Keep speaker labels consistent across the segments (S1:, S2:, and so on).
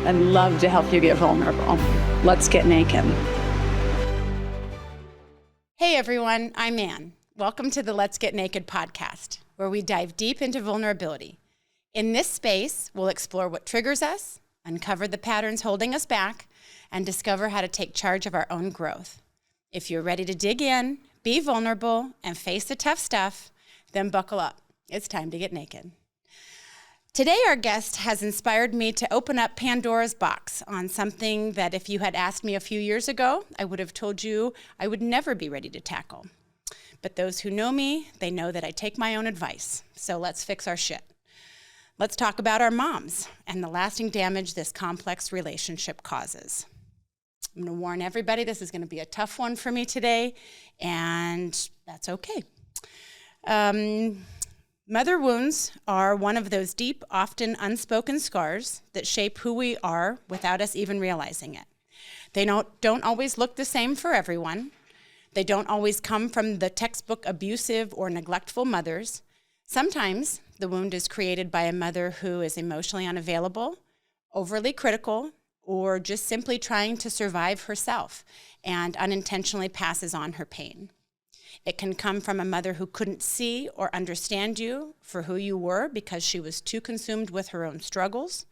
S1: I'd love to help you get vulnerable. Let's get naked.
S2: Hey everyone, I'm Anne. Welcome to the Let's Get Naked podcast, where we dive deep into vulnerability. In this space, we'll explore what triggers us, uncover the patterns holding us back, and discover how to take charge of our own growth. If you're ready to dig in, be vulnerable, and face the tough stuff, then buckle up. It's time to get naked. Today, our guest has inspired me to open up Pandora's box on something that if you had asked me a few years ago, I would have told you I would never be ready to tackle. But those who know me, they know that I take my own advice. So let's fix our shit. Let's talk about our moms and the lasting damage this complex relationship causes. I'm going to warn everybody, this is going to be a tough one for me today, and that's okay. Mother wounds are one of those deep, often unspoken scars that shape who we are without us even realizing it. They don't always look the same for everyone. They don't always come from the textbook abusive or neglectful mothers. Sometimes the wound is created by a mother who is emotionally unavailable, overly critical, or just simply trying to survive herself and unintentionally passes on her pain. It can come from a mother who couldn't see or understand you for who you were because she was too consumed with her own struggles,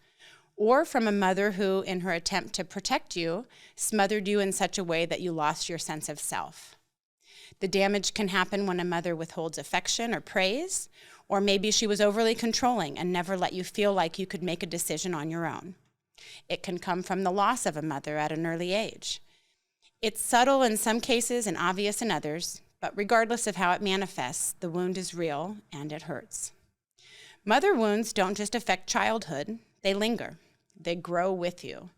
S2: or from a mother who, in her attempt to protect you, smothered you in such a way that you lost your sense of self. The damage can happen when a mother withholds affection or praise, or maybe she was overly controlling and never let you feel like you could make a decision on your own. It can come from the loss of a mother at an early age. It's subtle in some cases and obvious in others, but regardless of how it manifests, the wound is real and it hurts. Mother wounds don't just affect childhood, they linger. They grow with you.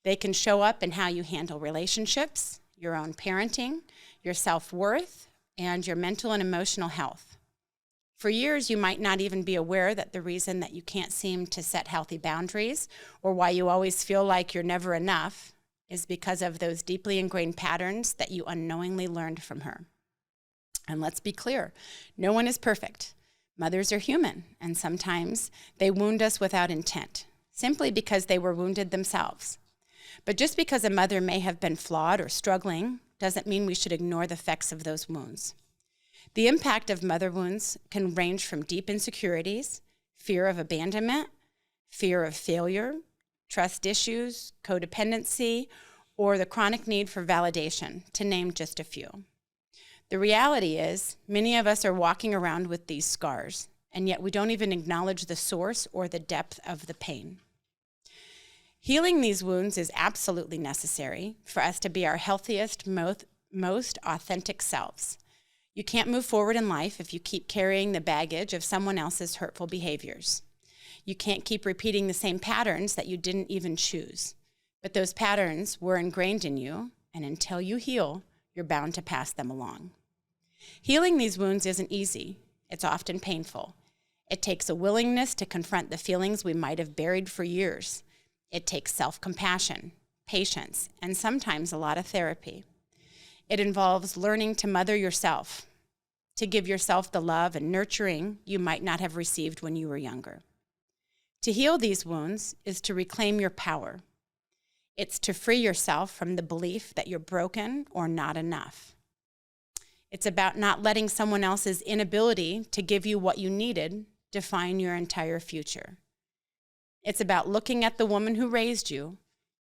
S2: They can show up in how you handle relationships, your own parenting, your self-worth, and your mental and emotional health. For years, you might not even be aware that the reason that you can't seem to set healthy boundaries or why you always feel like you're never enough is because of those deeply ingrained patterns that you unknowingly learned from her. And let's be clear, no one is perfect. Mothers are human, and sometimes they wound us without intent, simply because they were wounded themselves. But just because a mother may have been flawed or struggling doesn't mean we should ignore the effects of those wounds. The impact of mother wounds can range from deep insecurities, fear of abandonment, fear of failure, trust issues, codependency, or the chronic need for validation, to name just a few. The reality is, many of us are walking around with these scars, and yet we don't even acknowledge the source or the depth of the pain. Healing these wounds is absolutely necessary for us to be our healthiest, most authentic selves. You can't move forward in life if you keep carrying the baggage of someone else's hurtful behaviors. You can't keep repeating the same patterns that you didn't even choose. But those patterns were ingrained in you, and until you heal, you're bound to pass them along. Healing these wounds isn't easy. It's often painful. It takes a willingness to confront the feelings we might have buried for years. It takes self-compassion, patience, and sometimes a lot of therapy. It involves learning to mother yourself, to give yourself the love and nurturing you might not have received when you were younger. To heal these wounds is to reclaim your power. It's to free yourself from the belief that you're broken or not enough. It's about not letting someone else's inability to give you what you needed define your entire future. It's about looking at the woman who raised you,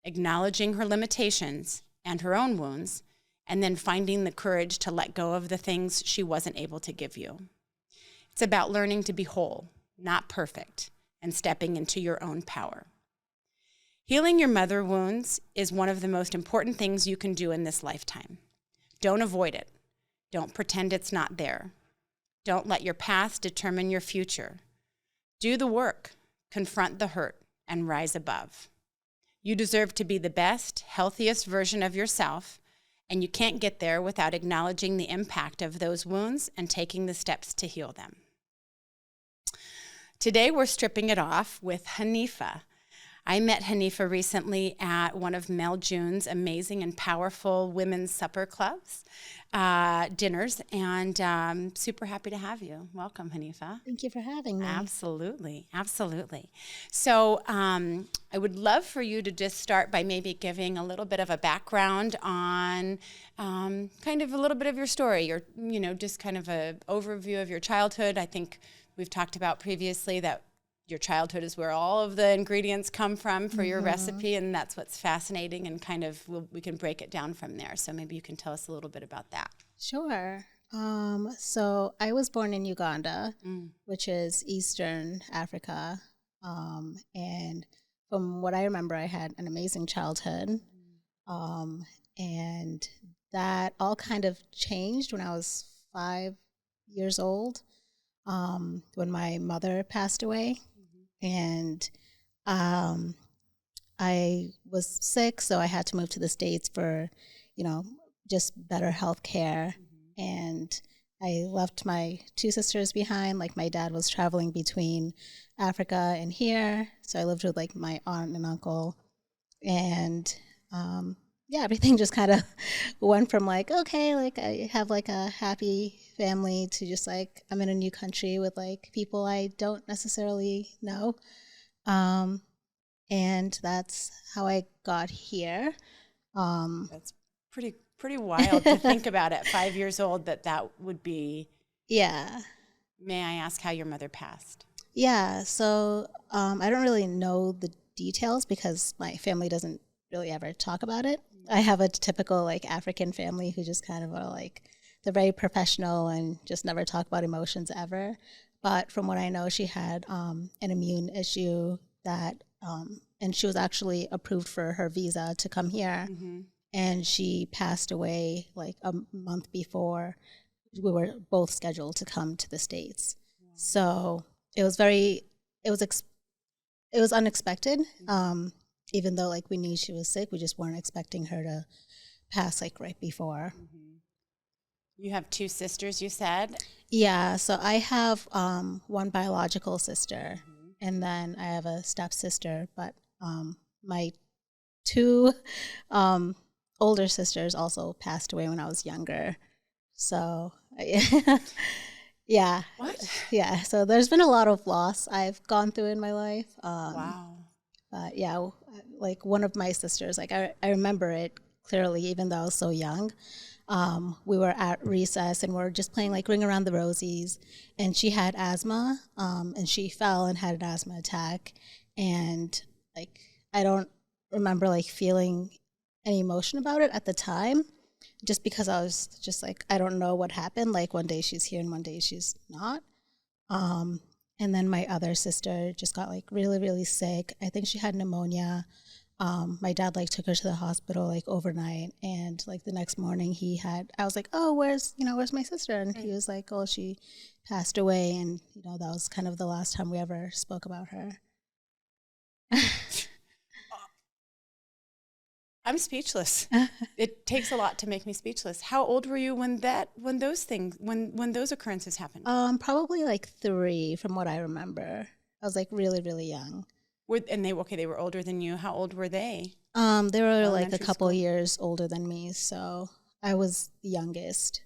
S2: acknowledging her limitations and her own wounds, and then finding the courage to let go of the things she wasn't able to give you. It's about learning to be whole, not perfect, and stepping into your own power. Healing your mother wounds is one of the most important things you can do in this lifetime. Don't avoid it. Don't pretend it's not there. Don't let your past determine your future. Do the work, confront the hurt, and rise above. You deserve to be the best, healthiest version of yourself, and you can't get there without acknowledging the impact of those wounds and taking the steps to heal them. Today, we're stripping it off with Hanifa. I met Hanifa recently at one of Mel June's amazing and powerful women's supper clubs, dinners, and super happy to have you. Welcome, Hanifa.
S3: Thank you for having me.
S2: Absolutely, absolutely. So I would love for you to just start by maybe giving a little bit of a background on kind of a little bit of your story, or just kind of an overview of your childhood. I think we've talked about previously that your childhood is where all of the ingredients come from for your recipe, and that's what's fascinating, and kind of we can break it down from there. So maybe you can tell us a little bit about that.
S3: Sure. So I was born in Uganda, which is Eastern Africa. And from what I remember, I had an amazing childhood. And that all kind of changed when I was 5 years old, when my mother passed away. And I was sick, so I had to move to the States for, just better health care. And I left my 2 sisters behind. Like, my dad was traveling between Africa and here, so I lived with like my aunt and uncle. And everything just kind of went from like, okay, like I have like a happy family, to just like I'm in a new country with like people I don't necessarily know. And that's how I got here.
S2: That's pretty wild to think about at 5 years old that would be.
S3: Yeah.
S2: May I ask how your mother passed?
S3: Yeah. So I don't really know the details because my family doesn't really ever talk about it. I have a typical like African family who just kind of are like, they're very professional and just never talk about emotions ever. But from what I know, she had an immune issue that, and she was actually approved for her visa to come here. And she passed away like a month before we were both scheduled to come to the States. So it was it was unexpected. Even though like we knew she was sick, we just weren't expecting her to pass like right before.
S2: You have 2 sisters, you said?
S3: Yeah, so I have one biological sister, and then I have a stepsister, but my 2 older sisters also passed away when I was younger. So yeah.
S2: What?
S3: Yeah, so there's been a lot of loss I've gone through in my life.
S2: Wow.
S3: But yeah, like one of my sisters, like I remember it clearly, even though I was so young. We were at recess and we're just playing like Ring Around the Rosies, and she had asthma, and she fell and had an asthma attack. And like, I don't remember like feeling any emotion about it at the time, just because I was just like, I don't know what happened. Like, one day she's here and one day she's not. And then my other sister just got like really, really sick. I think she had pneumonia. My dad like took her to the hospital like overnight, and like the next morning I was like, oh, where's my sister? And he was like, oh, she passed away. And that was kind of the last time we ever spoke about her.
S2: I'm speechless. It takes a lot to make me speechless. How old were you when those occurrences happened?
S3: Probably like 3 from what I remember. I was like really, really young.
S2: They were older than you. How old were they?
S3: They were like a couple
S2: school?
S3: years older than me, so I was the youngest.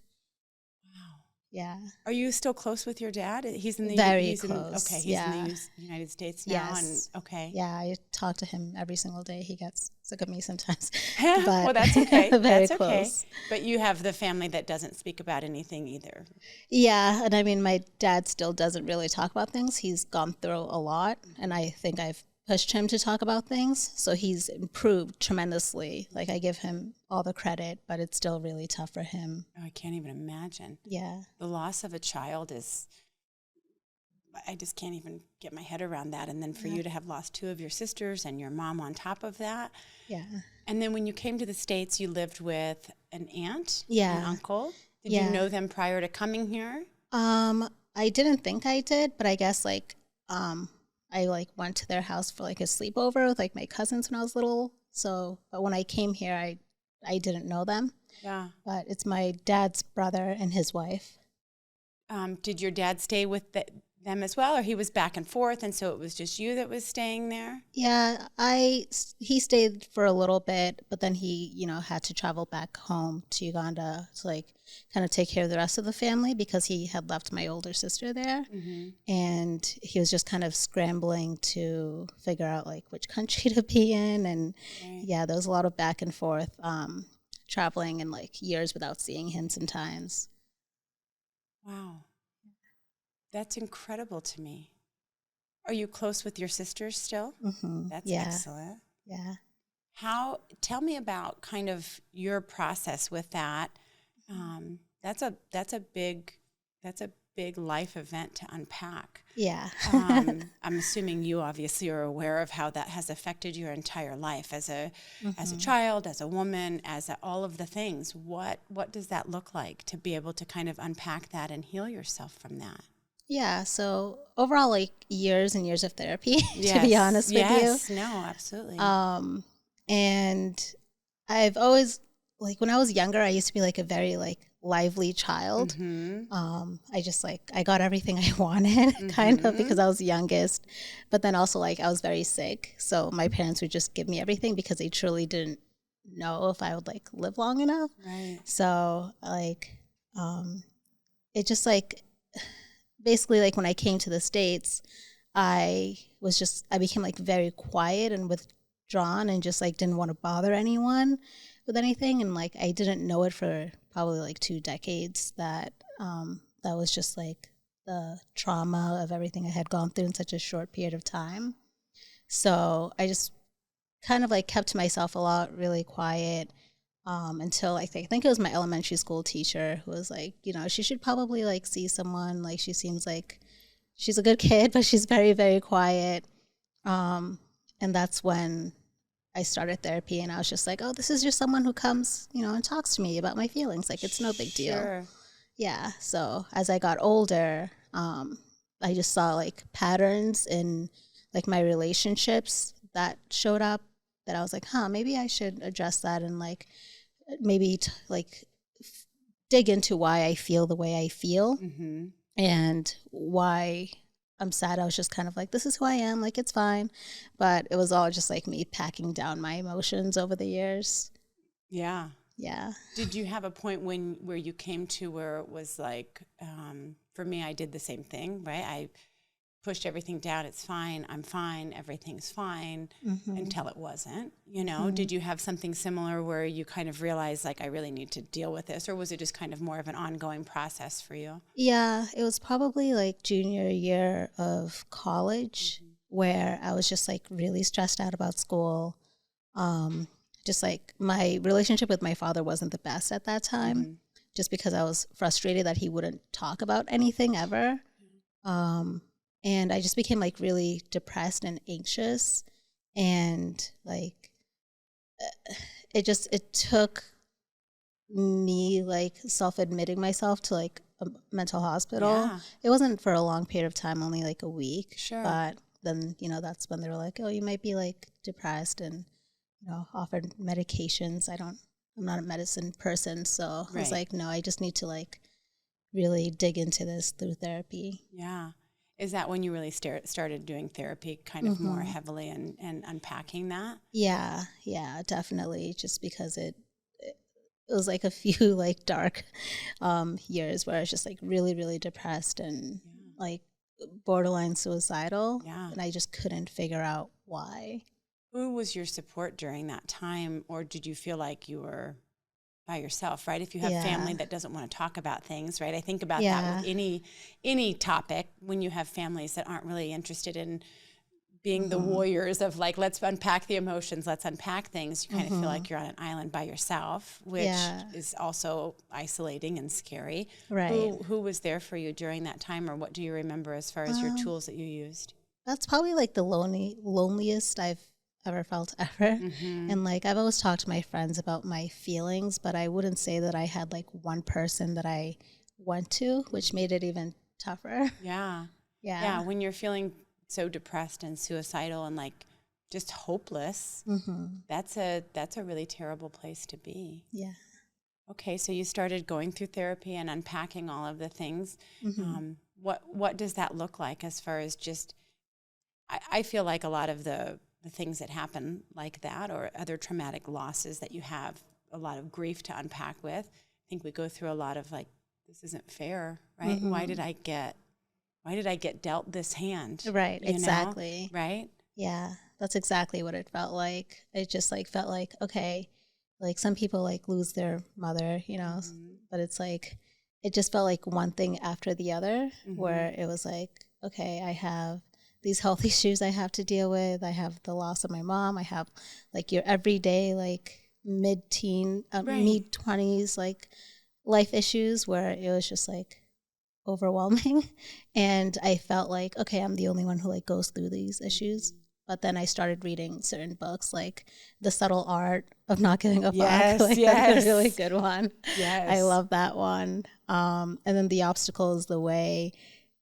S2: Wow.
S3: Yeah.
S2: Are you still close with your dad? He's in the
S3: Very close.
S2: He's
S3: yeah.
S2: in the United States now.
S3: Yes.
S2: And okay.
S3: Yeah, I talk to him every single day. He gets sick of me sometimes.
S2: Well, that's okay.
S3: Very
S2: that's
S3: close.
S2: Okay. But you have the family that doesn't speak about anything either.
S3: Yeah, and I mean, my dad still doesn't really talk about things. He's gone through a lot, and I think I've pushed him to talk about things. So he's improved tremendously. Like, I give him all the credit, but it's still really tough for him.
S2: Oh, I can't even imagine.
S3: Yeah.
S2: The loss of a child I just can't even get my head around that. And then for you to have lost 2 of your sisters and your mom on top of that.
S3: Yeah.
S2: And then when you came to the States, you lived with an aunt,
S3: Yeah.
S2: an uncle. Did
S3: Yeah.
S2: you know them prior to coming here?
S3: I didn't think I did, but I guess like I like went to their house for like a sleepover with like my cousins when I was little. So, but when I came here, I didn't know them.
S2: Yeah.
S3: But it's my dad's brother and his wife.
S2: Did your dad stay with them as well, or he was back and forth, and so it was just you that was staying there?
S3: Yeah, he stayed for a little bit, but then he, had to travel back home to Uganda to like kind of take care of the rest of the family because he had left my older sister there. And he was just kind of scrambling to figure out like which country to be in. And yeah, there was a lot of back and forth, traveling and like years without seeing him sometimes.
S2: Wow. That's incredible to me. Are you close with your sisters still? That's excellent.
S3: Yeah.
S2: Tell me about kind of your process with that. That's a big life event to unpack.
S3: Yeah.
S2: I'm assuming you obviously are aware of how that has affected your entire life as a child, as a woman, all of the things. What does that look like to be able to kind of unpack that and heal yourself from that?
S3: Yeah, so overall, like years and years of therapy,
S2: Yes.
S3: to be honest with you.
S2: Yes, no, absolutely.
S3: And I've always, like when I was younger, I used to be like a very like lively child. I just like, I got everything I wanted kind of because I was the youngest. But then also like I was very sick. So my parents would just give me everything because they truly didn't know if I would like live long enough.
S2: Right.
S3: So like, it just like, basically like when I came to the States, I became like very quiet and withdrawn and just like didn't want to bother anyone with anything. And like, I didn't know it for probably like 2 decades that was just like the trauma of everything I had gone through in such a short period of time. So I just kind of like kept to myself a lot, really quiet. Until I think it was my elementary school teacher who was like, she should probably like see someone. Like she seems like she's a good kid, but she's very, very quiet. And that's when I started therapy, and I was just like, oh, this is just someone who comes, and talks to me about my feelings. Like it's no big deal.
S2: Sure.
S3: Yeah. So as I got older, I just saw like patterns in like my relationships that showed up that I was like, maybe I should address that and like maybe dig into why I feel the way I feel and why I'm sad. I was just kind of like, this is who I am. Like, it's fine. But it was all just like me packing down my emotions over the years.
S2: Yeah.
S3: Yeah.
S2: Did you have a point where you came to where it was like, for me, I did the same thing, right? I pushed everything down. It's fine. I'm fine. Everything's fine until it wasn't, Did you have something similar where you kind of realized like, I really need to deal with this? Or was it just kind of more of an ongoing process for you?
S3: Yeah, it was probably like junior year of college where I was just like really stressed out about school. Just like my relationship with my father wasn't the best at that time, just because I was frustrated that he wouldn't talk about anything ever. And I just became like really depressed and anxious, and like it took me like self-admitting myself to like a mental hospital.
S2: Yeah.
S3: It wasn't for a long period of time, only like a week.
S2: Sure.
S3: But then, that's when they were like, oh, you might be like depressed, and offered medications. I'm not a medicine person, so I was like, no, I just need to like really dig into this through therapy.
S2: Yeah. Is that when you really started doing therapy kind of more heavily and unpacking that?
S3: Yeah, definitely. Just because it was like a few like dark years where I was just like really, really depressed and like borderline suicidal.
S2: Yeah.
S3: And I just couldn't figure out why.
S2: Who was your support during that time? Or did you feel like you were by yourself, right? If you have family that doesn't want to talk about things, right? I think about that with any topic when you have families that aren't really interested in being the warriors of like, let's unpack the emotions, let's unpack things. You kind of feel like you're on an island by yourself, which is also isolating and scary.
S3: Right.
S2: Who was there for you during that time, or what do you remember as far as your tools that you used?
S3: That's probably like the loneliest I've ever felt ever. And like I've always talked to my friends about my feelings, but I wouldn't say that I had like one person that I went to, which made it even tougher.
S2: Yeah. When you're feeling so depressed and suicidal and like just hopeless, that's a really terrible place to be.
S3: Yeah.
S2: Okay, so you started going through therapy and unpacking all of the things. what does that look like as far as just, I feel like a lot of the things that happen like that or other traumatic losses that you have a lot of grief to unpack with, I think we go through a lot of like, this isn't fair, right?
S3: Mm-hmm.
S2: Why did I get dealt this hand?
S3: Right,
S2: You know?
S3: exactly.
S2: Right?
S3: Yeah, that's exactly what it felt like. It just like felt like, okay, like some people like lose their mother, you know, but it's like, it just felt like one thing after the other, where it was like, okay, I have these health issues I have to deal with. I have the loss of my mom. I have like your everyday, like mid-teen, mid-20s, like life issues where it was just like overwhelming. And I felt like, okay, I'm the only one who like goes through these issues. But then I started reading certain books like The Subtle Art of Not Giving a Fuck. Like, that's a really good one.
S2: Yes.
S3: I love that one. And then The Obstacle is the Way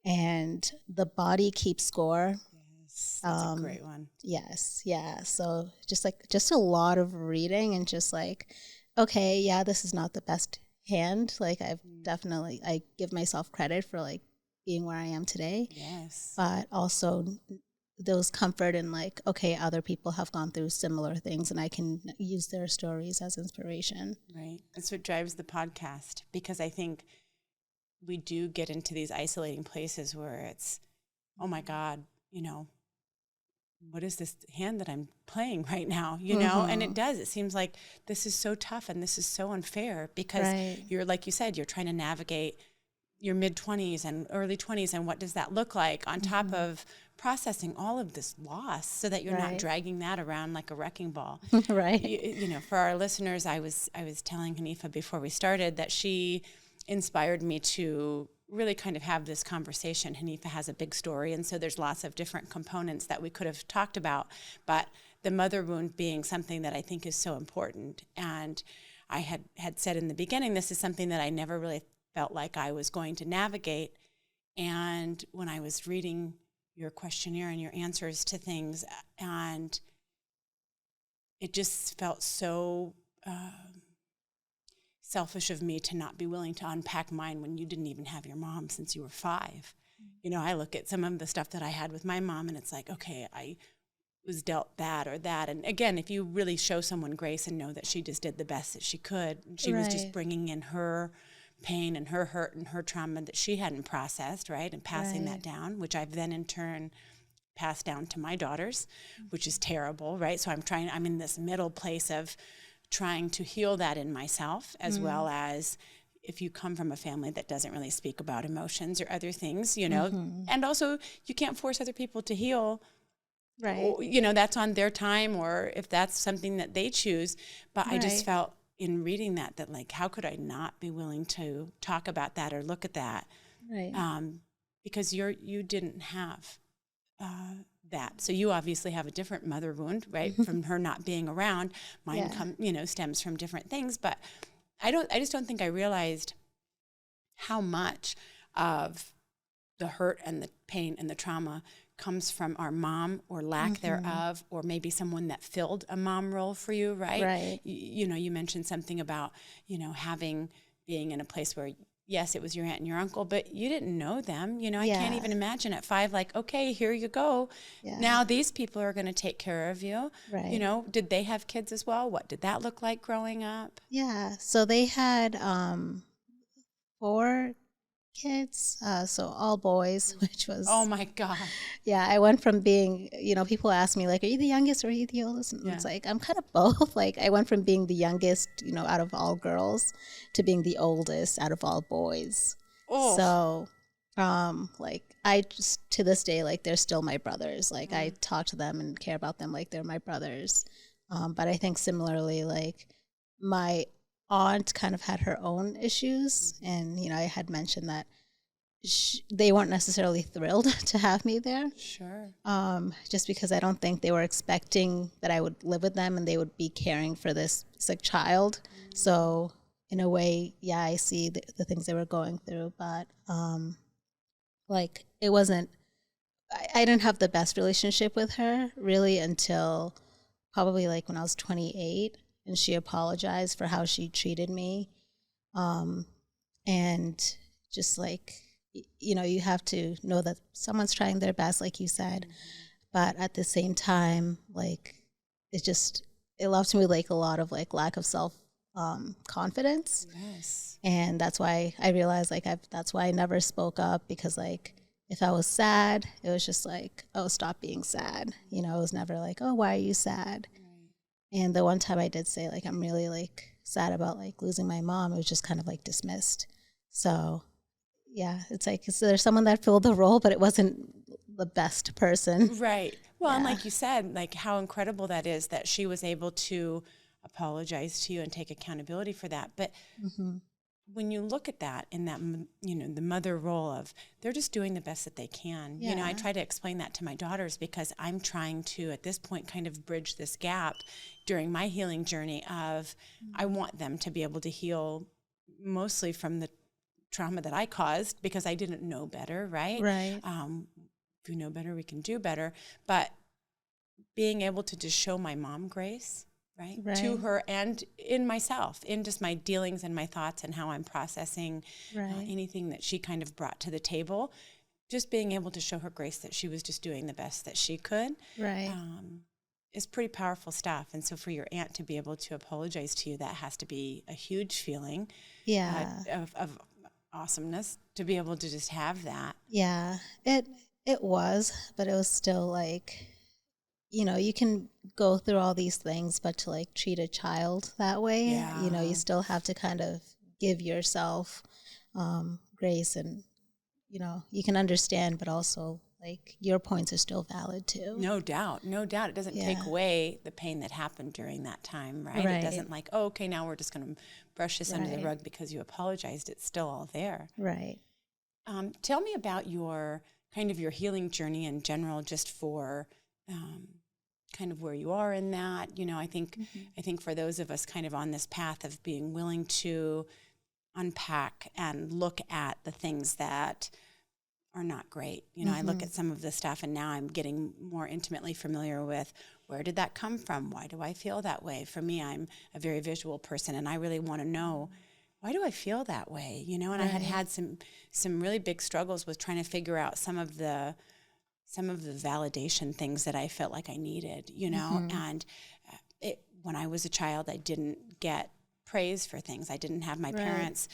S3: and The Body Keeps Score.
S2: Yes, that's a great one.
S3: Yes, yeah. So just a lot of reading and just like, okay, yeah, this is not the best hand. Like I give myself credit for like being where I am today.
S2: Yes.
S3: But also those comfort in like, okay, other people have gone through similar things and I can use their stories as inspiration.
S2: Right. That's what drives the podcast, because I think we do get into these isolating places where it's, oh my God, you know, what is this hand that I'm playing right now? You know, and it does. It seems like this is so tough and this is so unfair because you're, like you said, you're trying to navigate your mid-20s and early 20s, and what does that look like on top of processing all of this loss so that you're not dragging that around like a wrecking ball.
S3: Right.
S2: You know, for our listeners, I was telling Hanifa before we started that she inspired me to really kind of have this conversation. Hanifa has a big story, and so there's lots of different components that we could have talked about, but the mother wound being something that I think is so important. And I had said in the beginning, this is something that I never really felt like I was going to navigate. And when I was reading your questionnaire and your answers to things, and it just felt so selfish of me to not be willing to unpack mine when you didn't even have your mom since you were 5. You know, I look at some of the stuff that I had with my mom and it's like, okay, I was dealt that or that. And again, if you really show someone grace and know that she just did the best that she could, she was just bringing in her pain and her hurt and her trauma that she hadn't processed, right? And passing that down, which I've then in turn passed down to my daughters, which is terrible, right? So I'm in this middle place of trying to heal that in myself, as well as if you come from a family that doesn't really speak about emotions or other things, you know, and also you can't force other people to heal. Right. You know, that's on their time, or if that's something that they choose. But I just felt in reading that like, how could I not be willing to talk about that or look at that? Right. Because you didn't have that. So you obviously have a different mother wound, right? From her not being around. Mine stems from different things, but I just don't think I realized how much of the hurt and the pain and the trauma comes from our mom or lack thereof, or maybe someone that filled a mom role for you, right? Right. You know, you mentioned something about, you know, being in a place where, yes, it was your aunt and your uncle, but you didn't know them. You know, I can't even imagine at 5, like, okay, here you go. Yeah. Now these people are going to take care of you. Right. You know, did they have kids as well? What did that look like growing up?
S3: Yeah. So they had 4 kids, so all boys, which was...
S2: Oh my God.
S3: Yeah, I went from being, you know, people ask me, like, are you the youngest or are you the oldest? And it's like, I'm kind of both. Like, I went from being the youngest, you know, out of all girls to being the oldest out of all boys. Oh. So, like, I just, to this day, like, they're still my brothers. Like, I talk to them and care about them like they're my brothers. But I think similarly, like, my aunt kind of had her own issues, and you know, I had mentioned that they weren't necessarily thrilled to have me there. Sure. Just because I don't think they were expecting that I would live with them and they would be caring for this sick child. So in a way, yeah, I see the things they were going through, but like it wasn't. I didn't have the best relationship with her really until probably like when I was 28. And she apologized for how she treated me. And just like, you have to know that someone's trying their best, like you said, but at the same time, like it left me with like a lot of like lack of self confidence.
S2: Yes.
S3: And that's why I realized like that's why I never spoke up, because like if I was sad, it was just like, oh, stop being sad. It was never like, oh, why are you sad? Right. And the one time I did say like I'm really like sad about like losing my mom, it was just kind of like dismissed. So yeah, it's like there's someone that filled the role, but it wasn't the best person.
S2: Right. Well, and like you said, like how incredible that is that she was able to apologize to you and take accountability for that. But when you look at that in that, the mother role of they're just doing the best that they can.
S3: Yeah.
S2: I try to explain that to my daughters because I'm trying to, at this point, kind of bridge this gap during my healing journey of I want them to be able to heal mostly from the trauma that I caused because I didn't know better, right?
S3: Right.
S2: If we know better, we can do better. But being able to just show my mom grace, right, to her and in myself, in just my dealings and my thoughts and how I'm processing anything that she kind of brought to the table, just being able to show her grace that she was just doing the best that she could, is pretty powerful stuff. And so for your aunt to be able to apologize to you, that has to be a huge feeling of awesomeness to be able to just have that.
S3: Yeah, it was, but it was still like, you can go through all these things, but to like treat a child that way, you still have to kind of give yourself grace, and you can understand, but also like your points are still valid too.
S2: No doubt. It doesn't take away the pain that happened during that time, right? It doesn't like, oh, okay, now we're just going to brush this under the rug because you apologized. It's still all there. Right. Tell me about your healing journey in general, just for kind of where you are in that. I think for those of us kind of on this path of being willing to unpack and look at the things that are not great. I look at some of the stuff and now I'm getting more intimately familiar with where did that come from? Why do I feel that way? For me, I'm a very visual person and I really want to know, why do I feel that way? And I had some really big struggles with trying to figure out some of the validation things that I felt like I needed, and when I was a child, I didn't get praise for things. I didn't have my parents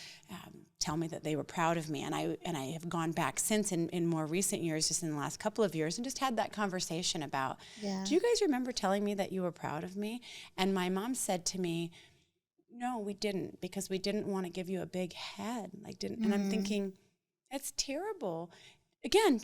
S2: tell me that they were proud of me. And I have gone back since in more recent years, just in the last couple of years, and just had that conversation about, do you guys remember telling me that you were proud of me? And my mom said to me, no, we didn't, because we didn't want to give you a big head. And I'm thinking, that's terrible. Again,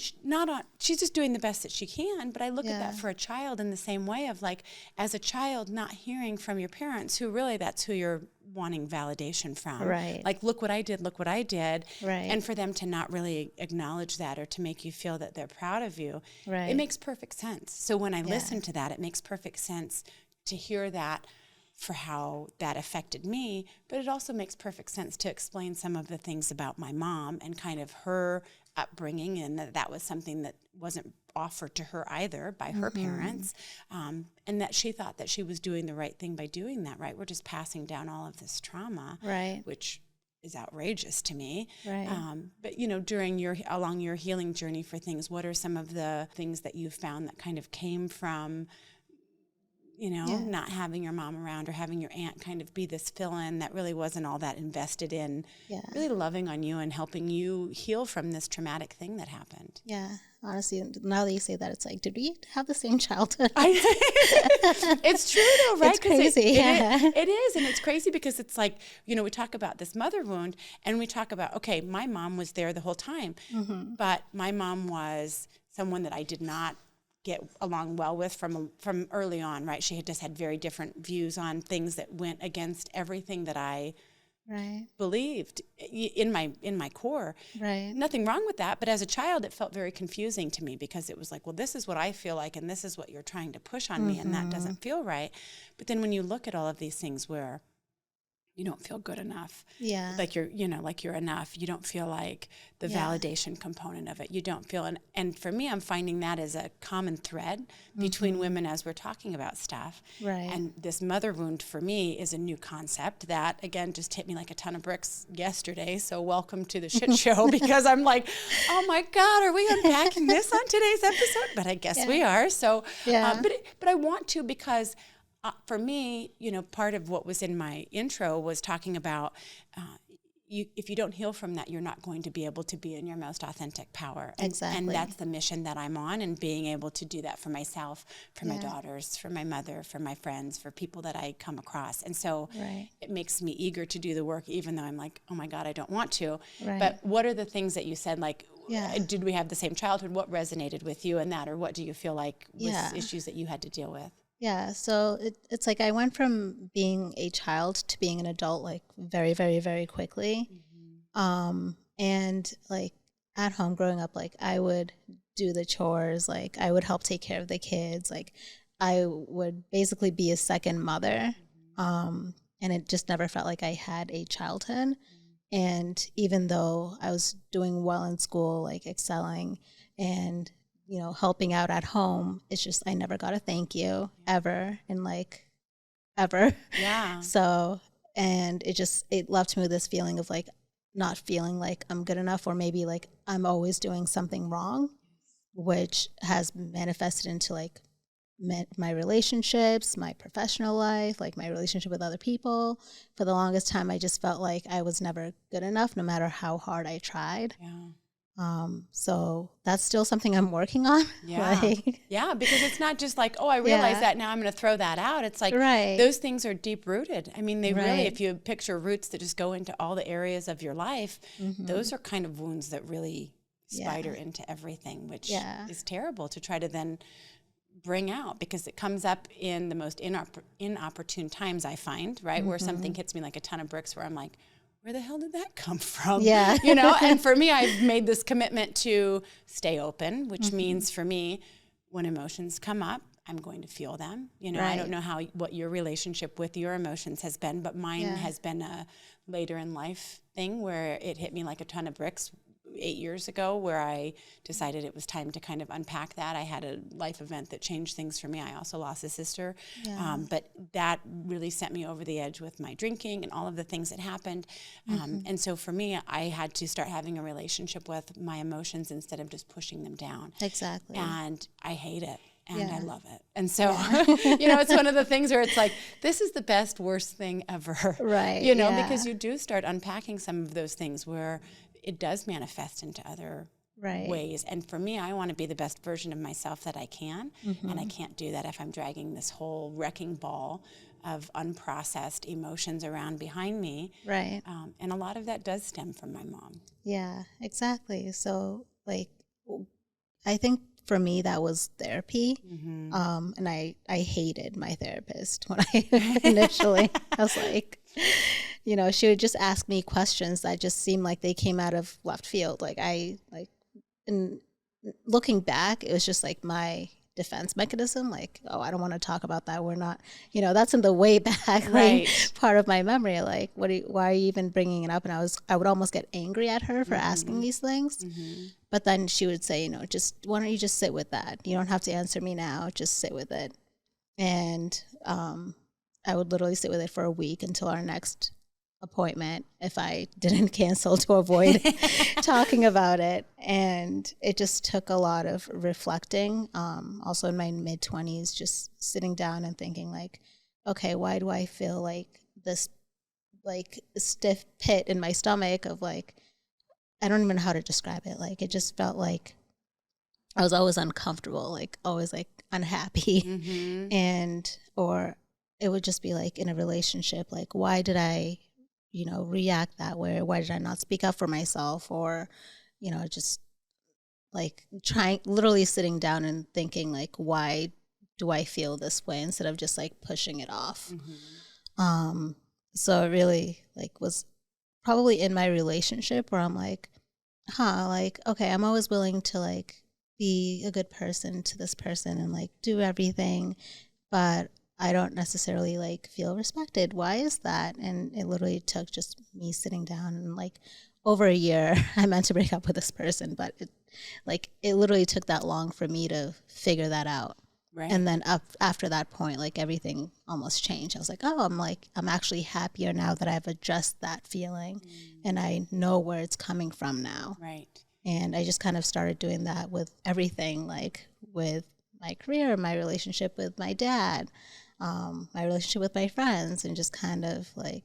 S2: she's just doing the best that she can, but I look at that for a child in the same way of like, as a child, not hearing from your parents, who really that's who you're wanting validation from. Right. Like, look what I did. Right. And for them to not really acknowledge that or to make you feel that they're proud of you, it makes perfect sense. So when I listen to that, it makes perfect sense to hear that for how that affected me, but it also makes perfect sense to explain some of the things about my mom and kind of her upbringing, and that was something that wasn't offered to her either by her parents, and that she thought that she was doing the right thing by doing that, right? We're just passing down all of this trauma, which is outrageous to me. But along your healing journey for things, what are some of the things that you found that kind of came from not having your mom around or having your aunt kind of be this fill-in that really wasn't all that invested in really loving on you and helping you heal from this traumatic thing that happened? Yeah,
S3: honestly, now that you say that, it's like, did we have the same childhood?
S2: It's true though, right?
S3: It's crazy.
S2: It is, and it's crazy because it's like, we talk about this mother wound and we talk about, okay, my mom was there the whole time, but my mom was someone that I did not get along well with from early on, right? She had just had very different views on things that went against everything that I believed in my core. Nothing wrong with that, but as a child, it felt very confusing to me because it was like, well, this is what I feel like, and this is what you're trying to push on me, and that doesn't feel right. But then when you look at all of these things where you don't feel good enough.
S3: Yeah.
S2: Like you're enough. You don't feel like the validation component of it. You don't feel, and for me, I'm finding that as a common thread between women as we're talking about stuff.
S3: Right.
S2: And this mother wound for me is a new concept that, again, just hit me like a ton of bricks yesterday. So welcome to the shit show, because I'm like, oh my God, are we unpacking this on today's episode? But I guess we are. So, but I want to, because for me, part of what was in my intro was talking about if you don't heal from that, you're not going to be able to be in your most authentic power.
S3: Exactly.
S2: And that's the mission that I'm on, and being able to do that for myself, for my daughters, for my mother, for my friends, for people that I come across. And so it makes me eager to do the work, even though I'm like, oh my God, I don't want to. Right. But what are the things that you said, like, did we have the same childhood? What resonated with you in that? Or what do you feel like was issues that you had to deal with?
S3: Yeah, so it's like I went from being a child to being an adult like very, very, very quickly. And like at home growing up, like I would do the chores, like I would help take care of the kids, like I would basically be a second mother. And it just never felt like I had a childhood. And even though I was doing well in school, like excelling and helping out at home, it's just I never got a thank you ever in like ever. Yeah. So, and it left me with this feeling of like not feeling like I'm good enough, or maybe like I'm always doing something wrong, which has manifested into like my relationships, my professional life, like my relationship with other people. For the longest time, I just felt like I was never good enough, no matter how hard I tried. Yeah. So that's still something I'm working on.
S2: Yeah. Because it's not just like, oh, I realize that now I'm going to throw that out. It's like those things are deep rooted. I mean, they really, if you picture roots that just go into all the areas of your life, those are kind of wounds that really spider into everything, which is terrible to try to then bring out, because it comes up in the most inopportune times, I find, right? Where something hits me like a ton of bricks, where I'm like, where the hell did that come from? Yeah. And for me, I've made this commitment to stay open, which means for me, when emotions come up, I'm going to feel them. I don't know what your relationship with your emotions has been, but mine has been a later in life thing where it hit me like a ton of bricks 8 years ago, where I decided it was time to kind of unpack that. I had a life event that changed things for me. I also lost a sister, but that really sent me over the edge with my drinking and all of the things that happened. And so for me, I had to start having a relationship with my emotions instead of just pushing them down. Exactly. And I hate it. And I love it. And so, it's one of the things where it's like, this is the best, worst thing ever. Right. Because you do start unpacking some of those things where it does manifest into other ways. And for me, I want to be the best version of myself that I can. And I can't do that if I'm dragging this whole wrecking ball of unprocessed emotions around behind me. Right. And a lot of that does stem from my mom. Yeah, exactly. So, like, I think for me, that was therapy. And I hated my therapist when I initially, I was like, she would just ask me questions that just seemed like they came out of left field. And looking back, it was just like my defense mechanism. Like, oh, I don't want to talk about that. We're not, that's in the way back, part of my memory. Like, why are you even bringing it up? And I would almost get angry at her for asking these things. But then she would say, why don't you just sit with that? You don't have to answer me now. Just sit with it. And I would literally sit with it for a week until our next appointment, if I didn't cancel, to avoid talking about it. And it just took a lot of reflecting. Also in my mid-20s, just sitting down and thinking like, okay, why do I feel like this like stiff pit in my stomach of like, I don't even know how to describe it. Like, it just felt like I was always uncomfortable, like always like unhappy. Or it would just be like in a relationship, like, why did I, react that way? Why did I not speak up for myself? Or, just like literally sitting down and thinking like, why do I feel this way, instead of just like pushing it off. So it really like was probably in my relationship where I'm like, like, okay, I'm always willing to like be a good person to this person and like do everything, but
S3: I don't necessarily like feel respected. Why is that? And it literally took just me sitting down and like over a year, I meant to break up with this person, but it literally took that long for me to figure that out.
S2: Right.
S3: And then after that point, like everything almost changed. I was like, oh, I'm actually happier now that I've addressed that feeling and I know where it's coming from now.
S2: Right.
S3: And I just kind of started doing that with everything, like with my career, my relationship with my dad, my relationship with my friends, and just kind of like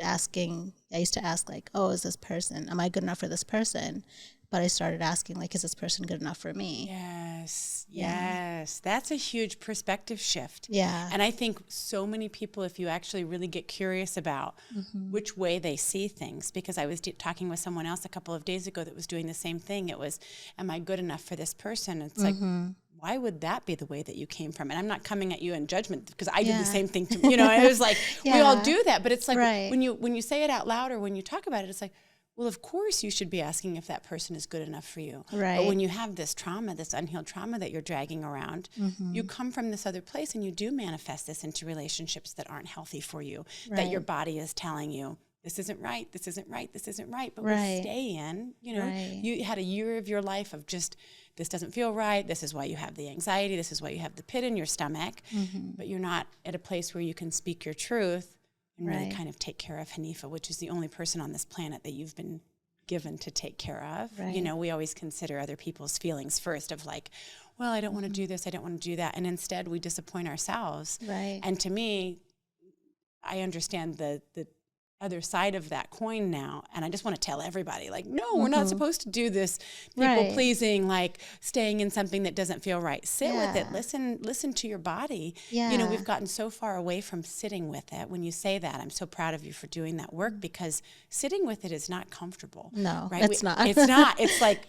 S3: asking, I used to ask like, oh, am I good enough for this person? But I started asking, like, is this person good enough for me?
S2: Yes,
S3: Yeah.
S2: yes. That's a huge perspective shift.
S3: Yeah.
S2: And I think so many people, if you actually really get curious about which way they see things, because I was talking with someone else a couple of days ago that was doing the same thing. It was, am I good enough for this person? It's like, why would that be the way that you came from? And I'm not coming at you in judgment because I did the same thing to, you know, it was like, we all do that. But it's like when you say it out loud or when you talk about it, it's like, well, of course you should be asking if that person is good enough for you.
S3: Right.
S2: But when you have this trauma, this unhealed trauma that you're dragging around, you come from this other place and you do manifest this into relationships that aren't healthy for you, that your body is telling you, this isn't right, this isn't right, this isn't right. But we stay in, you know, you had a year of your life of just, this doesn't feel right, this is why you have the anxiety, this is why you have the pit in your stomach, but you're not at a place where you can speak your truth and really kind of take care of Hanifa, which is the only person on this planet that you've been given to take care of. You know, we always consider other people's feelings first of like, well, I don't want to do this, I don't want to do that. And instead we disappoint ourselves. And to me, I understand the other side of that coin now. And I just want to tell everybody, like, no, we're not supposed to do this people pleasing, like staying in something that doesn't feel right. Sit with it. Listen to your body. You know, we've gotten so far away from sitting with it. When you say that, I'm so proud of you for doing that work because sitting with it is not comfortable.
S3: No,
S2: right?
S3: It's not.
S2: It's not. It's like,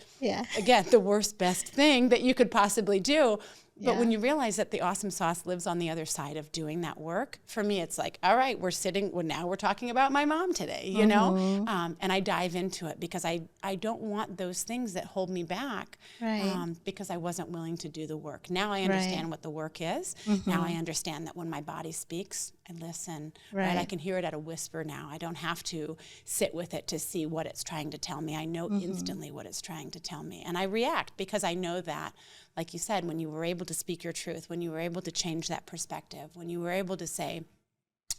S2: again, the worst, best thing that you could possibly do. But when you realize that the awesome sauce lives on the other side of doing that work, for me, it's like, all right, now we're talking about my mom today, you know? And I dive into it because I don't want those things that hold me back because I wasn't willing to do the work. Now I understand what the work is. Now I understand that when my body speaks, I listen, right? I can hear it at a whisper now. I don't have to sit with it to see what it's trying to tell me. I know instantly what it's trying to tell me. And I react because I know that, like you said, when you were able to speak your truth, when you were able to change that perspective, when you were able to say,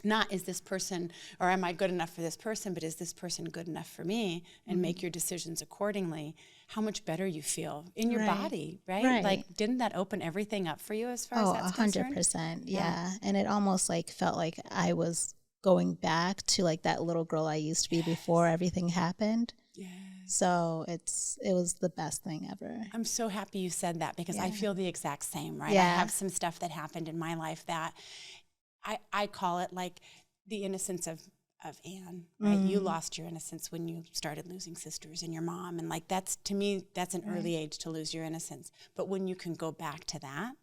S2: not is this person, or am I good enough for this person, but is this person good enough for me, and make your decisions accordingly, how much better you feel in your body, right? Like, didn't that open everything up for you as far as that's concerned?
S3: 100%, yeah. And it almost like felt like I was going back to like that little girl I used to be before everything happened. Yeah. So it was the best thing ever.
S2: I'm so happy you said that because I feel the exact same, right? I have some stuff that happened in my life that I call it like the innocence of Anne, right? You lost your innocence when you started losing sisters and your mom. And like, that's, to me, that's an early age to lose your innocence. But when you can go back to that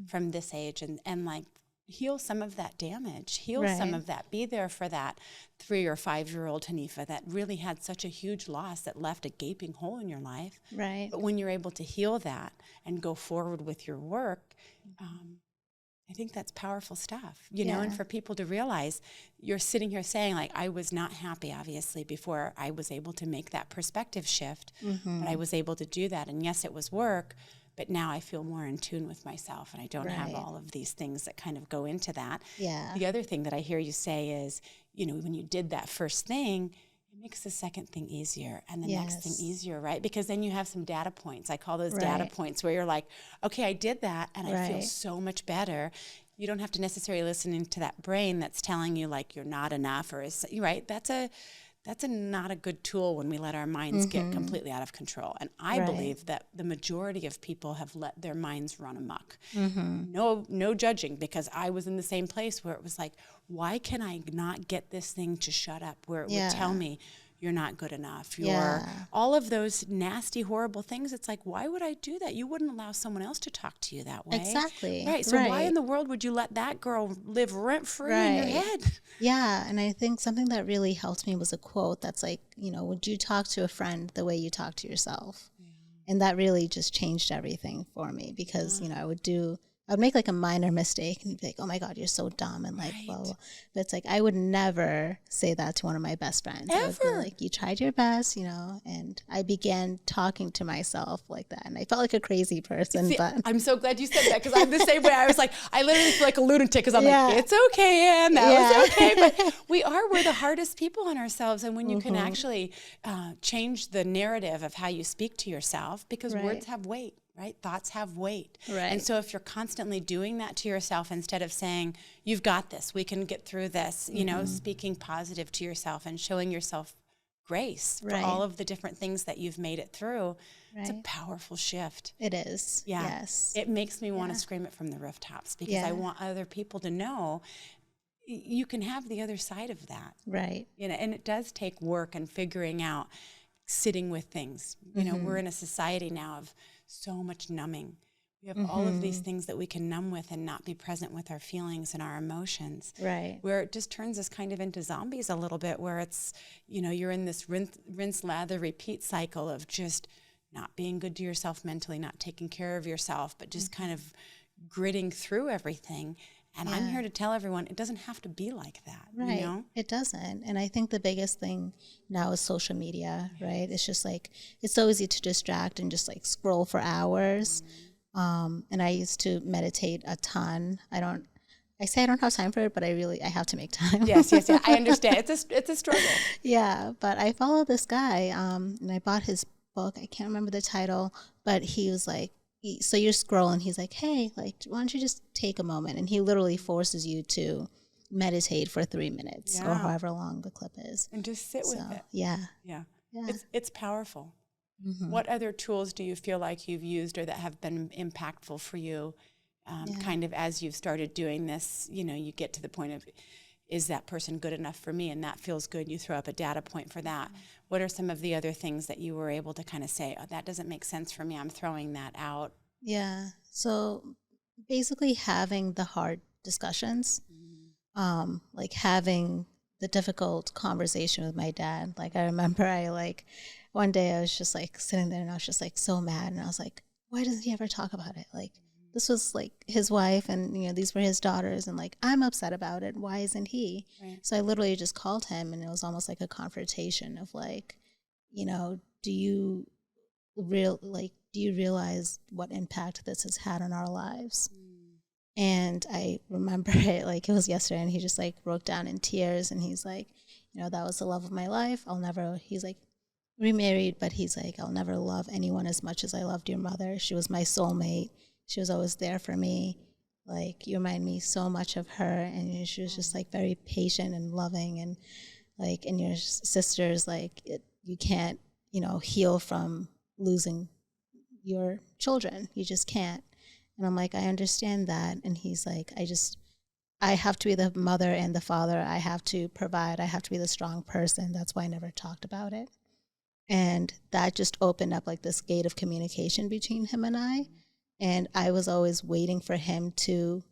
S2: from this age and like, heal some of that damage, heal some of that, be there for that 3 or 5-year-old Hanifa that really had such a huge loss that left a gaping hole in your life. Right. But when you're able to heal that and go forward with your work, I think that's powerful stuff, you know, and for people to realize you're sitting here saying like, I was not happy, obviously, before I was able to make that perspective shift, but I was able to do that. And yes, it was work, but now I feel more in tune with myself and I don't have all of these things that kind of go into that. Yeah. The other thing that I hear you say is, you know, when you did that first thing, it makes the second thing easier and the next thing easier, right? Because then you have some data points. I call those data points where you're like, okay, I did that and I feel so much better. You don't have to necessarily listen to that brain that's telling you like you're not enough or is right. That's not a good tool when we let our minds get completely out of control. And I believe that the majority of people have let their minds run amok. No judging, because I was in the same place where it was like, why can I not get this thing to shut up? Where it would tell me, you're not good enough. You're all of those nasty, horrible things. It's like, why would I do that? You wouldn't allow someone else to talk to you that way.
S3: Exactly.
S2: Right. So why in the world would you let that girl live rent-free in your head?
S3: Yeah. And I think something that really helped me was a quote that's like, you know, would you talk to a friend the way you talk to yourself? And that really just changed everything for me because, you know, I I would make like a minor mistake and be like, oh my God, you're so dumb. And like, blah, blah, blah. But it's like, I would never say that to one of my best friends. I would be like, you tried your best, you know, and I began talking to myself like that. And I felt like a crazy person.
S2: See,
S3: but
S2: I'm so glad you said that, because I'm the same way. I was like, I literally feel like a lunatic, because I'm like, it's okay, Anne, that was okay. But we're the hardest people on ourselves. And when you can actually change the narrative of how you speak to yourself, because words have weight. Right? Thoughts have weight. Right. And so if you're constantly doing that to yourself, instead of saying, you've got this, we can get through this, you know, speaking positive to yourself and showing yourself grace for all of the different things that you've made it through, it's a powerful shift.
S3: It is.
S2: Yeah.
S3: Yes.
S2: It makes me want to scream it from the rooftops, because I want other people to know you can have the other side of that. Right. You know, and it does take work and figuring out, sitting with things. You know, we're in a society now of so much numbing. We have all of these things that we can numb with and not be present with our feelings and our emotions. Right. Where it just turns us kind of into zombies a little bit, where it's, you know, you're in this rinse, lather, repeat cycle of just not being good to yourself mentally, not taking care of yourself, but just kind of gritting through everything. And I'm here to tell everyone, it doesn't have to be like that, you know?
S3: It doesn't. And I think the biggest thing now is social media, right? It's just like, it's so easy to distract and just like scroll for hours. And I used to meditate a ton. I say I don't have time for it, but I have to make time.
S2: Yes. I understand. It's a struggle.
S3: Yeah. But I follow this guy, and I bought his book. I can't remember the title, but he was like, so you're scrolling, he's like, hey, like, why don't you just take a moment? And he literally forces you to meditate for 3 minutes or however long the clip is.
S2: And just sit with it.
S3: Yeah.
S2: It's powerful. What other tools do you feel like you've used or that have been impactful for you, kind of as you've started doing this? You know, you get to the point of, is that person good enough for me? And that feels good. You throw up a data point for that. What are some of the other things that you were able to kind of say, oh, that doesn't make sense for me, I'm throwing that out?
S3: Yeah. So basically having the hard discussions, like having the difficult conversation with my dad. Like I remember one day I was just like sitting there and I was just like so mad. And I was like, why doesn't he ever talk about it? Like, this was like his wife and, you know, these were his daughters and like, I'm upset about it. Why isn't he? Right. So I literally just called him and it was almost like a confrontation of like, you know, do you realize what impact this has had on our lives? And I remember it like it was yesterday and he just like broke down in tears and he's like, you know, that was the love of my life. He's like remarried, but he's like, I'll never love anyone as much as I loved your mother. She was my soulmate. She was always there for me. Like, you remind me so much of her. And she was just like very patient and loving. And like, and your sisters, like, you can't, you know, heal from losing your children. You just can't. And I'm like, I understand that. And he's like, I have to be the mother and the father. I have to provide. I have to be the strong person. That's why I never talked about it. And that just opened up like this gate of communication between him and I. And I was always waiting for him to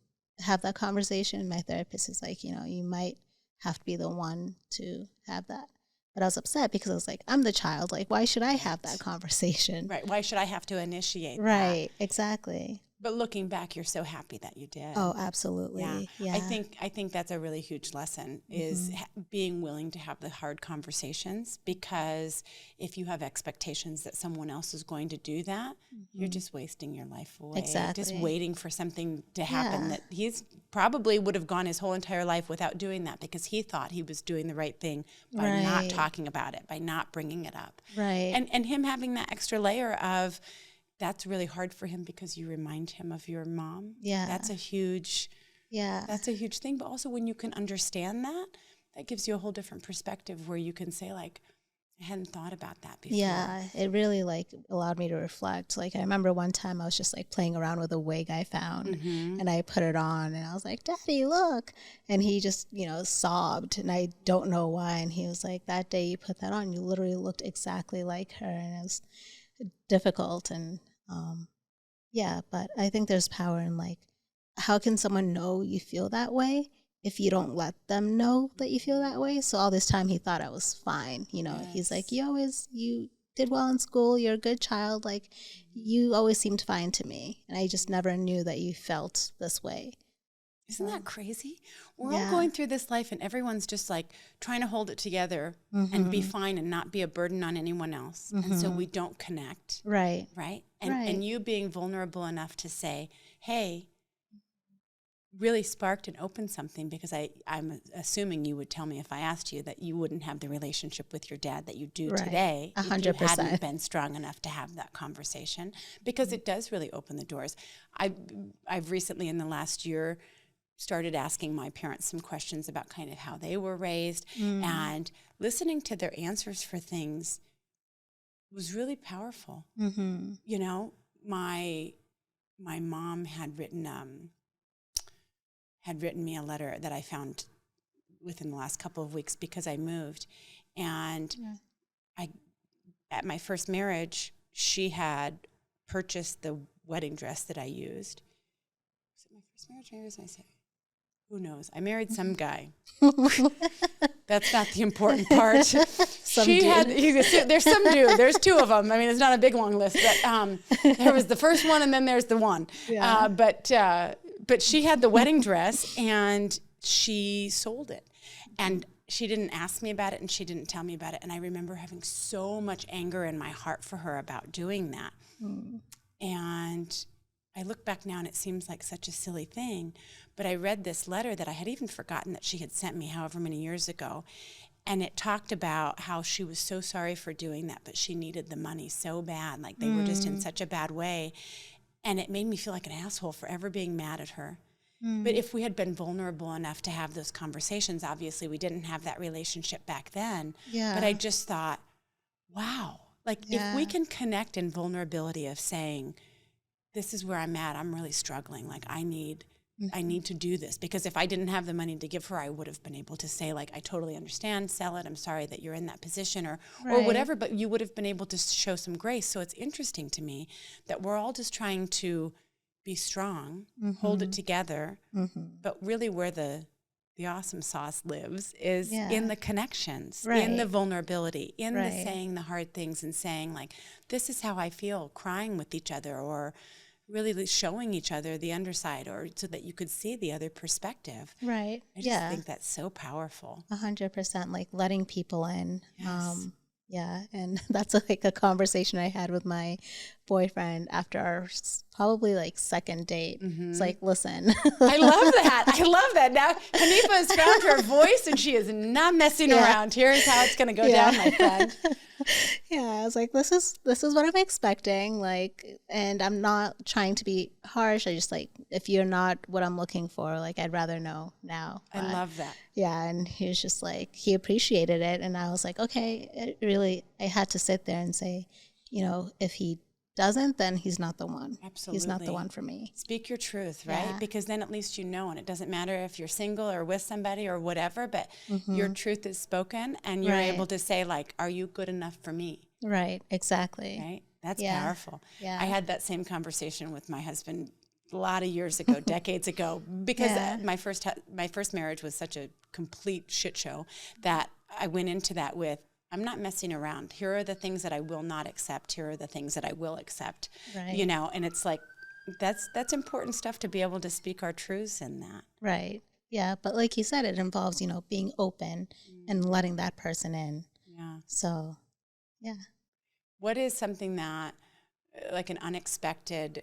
S3: have that conversation. My therapist is like, you know, you might have to be the one to have that. But I was upset because I was like, I'm the child. Like, why should I have that conversation?
S2: Right. Why should I have to initiate that?
S3: Right. Exactly.
S2: But looking back, you're so happy that you did.
S3: Oh, absolutely. Yeah.
S2: I think that's a really huge lesson is being willing to have the hard conversations, because if you have expectations that someone else is going to do that, you're just wasting your life away.
S3: Exactly.
S2: Just waiting for something to happen that he's probably would have gone his whole entire life without doing that, because he thought he was doing the right thing by not talking about it, by not bringing it up.
S3: Right.
S2: And him having that extra layer of, that's really hard for him because you remind him of your mom.
S3: Yeah.
S2: That's a huge thing. But also when you can understand that, that gives you a whole different perspective where you can say like, I hadn't thought about that before.
S3: Yeah, it really like allowed me to reflect. Like I remember one time I was just like playing around with a wig I found and I put it on and I was like, Daddy, look. And he just, you know, sobbed and I don't know why. And he was like, that day you put that on, you literally looked exactly like her. And it was difficult and but I think there's power in like, how can someone know you feel that way if you don't let them know that you feel that way? So all this time he thought I was fine, you know. He's like, you did well in school. You're a good child. Like, you always seemed fine to me. And I just never knew that you felt this way.
S2: Isn't that crazy? We're all going through this life and everyone's just like trying to hold it together and be fine and not be a burden on anyone else. And so we don't connect.
S3: Right.
S2: Right? And you being vulnerable enough to say, hey, really sparked and opened something, because I'm assuming you would tell me if I asked you that you wouldn't have the relationship with your dad that you do today
S3: 100%.
S2: if you hadn't been strong enough to have that conversation, because it does really open the doors. I've recently in the last year started asking my parents some questions about kind of how they were raised, and listening to their answers for things was really powerful. You know, my mom had written me a letter that I found within the last couple of weeks because I moved, and at my first marriage, she had purchased the wedding dress that I used. Was it my first marriage? Maybe it was my second. Who knows? I married some guy. That's not the important part. There's some dude. There's two of them. I mean, it's not a big long list, but there was the first one, and then there's the one. Yeah. But she had the wedding dress, and she sold it, and she didn't ask me about it, and she didn't tell me about it. And I remember having so much anger in my heart for her about doing that. And I look back now, and it seems like such a silly thing. But I read this letter that I had even forgotten that she had sent me however many years ago. And it talked about how she was so sorry for doing that, but she needed the money so bad. Like they were just in such a bad way. And it made me feel like an asshole for ever being mad at her. But if we had been vulnerable enough to have those conversations, obviously we didn't have that relationship back then. Yeah. But I just thought, wow, like if we can connect in vulnerability of saying, this is where I'm at, I'm really struggling, like I need to do this, because if I didn't have the money to give her, I would have been able to say, like, I totally understand, sell it, I'm sorry that you're in that position, or whatever, but you would have been able to show some grace. So it's interesting to me that we're all just trying to be strong, hold it together, but really where the awesome sauce lives is in the connections, in the vulnerability, in the saying the hard things and saying, like, this is how I feel, crying with each other, or really showing each other the underside, or so that you could see the other perspective. Right. I just think that's so powerful.
S3: 100%, like letting people in.
S2: Yes.
S3: And that's like a conversation I had with my boyfriend after our probably like second date. It's like, listen.
S2: I love that. I love that. Now Hanifa has found her voice, and she is not messing around. Here's how it's going to go down, my friend.
S3: I was like, this is what I'm expecting, like, and I'm not trying to be harsh. I just, like, if you're not what I'm looking for, like, I'd rather know now.
S2: I love that.
S3: Yeah, and he was just like, he appreciated it, and I was like, okay, I had to sit there and say, you know, if he doesn't, then he's not the one.
S2: Absolutely.
S3: He's not the one for me.
S2: Speak your truth, right? Yeah. Because then at least you know, and it doesn't matter if you're single or with somebody or whatever, but your truth is spoken, and you're able to say, like, are you good enough for me?
S3: Right, exactly.
S2: Right? That's powerful. Yeah. I had that same conversation with my husband a lot of years ago, decades ago, because my first marriage was such a complete shit show that I went into that with, I'm not messing around. Here are the things that I will not accept. Here are the things that I will accept. Right. You know, and it's like, that's important stuff to be able to speak our truths in that.
S3: Right. Yeah. But like you said, it involves, you know, being open and letting that person in. Yeah. So, yeah.
S2: What is something that, like an unexpected,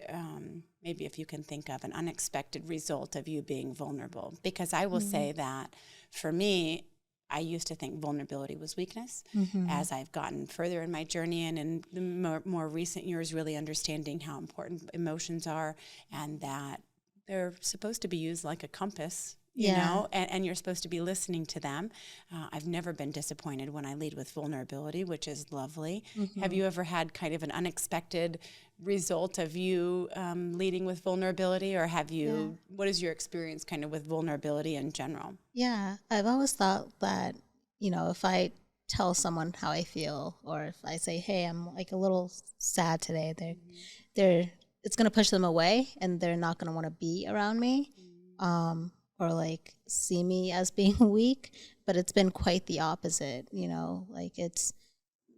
S2: maybe if you can think of an unexpected result of you being vulnerable? Because I will say that for me, I used to think vulnerability was weakness. As I've gotten further in my journey and in the more recent years, really understanding how important emotions are, and that they're supposed to be used like a compass, you know, and you're supposed to be listening to them. I've never been disappointed when I lead with vulnerability, which is lovely. Have you ever had kind of an unexpected result of you leading with vulnerability, or have you, what is your experience kind of with vulnerability in general? Yeah,
S3: I've always thought that, you know, if I tell someone how I feel, or if I say, hey, I'm like a little sad today, it's going to push them away, and they're not going to want to be around me, or like see me as being weak. But it's been quite the opposite, you know, like it's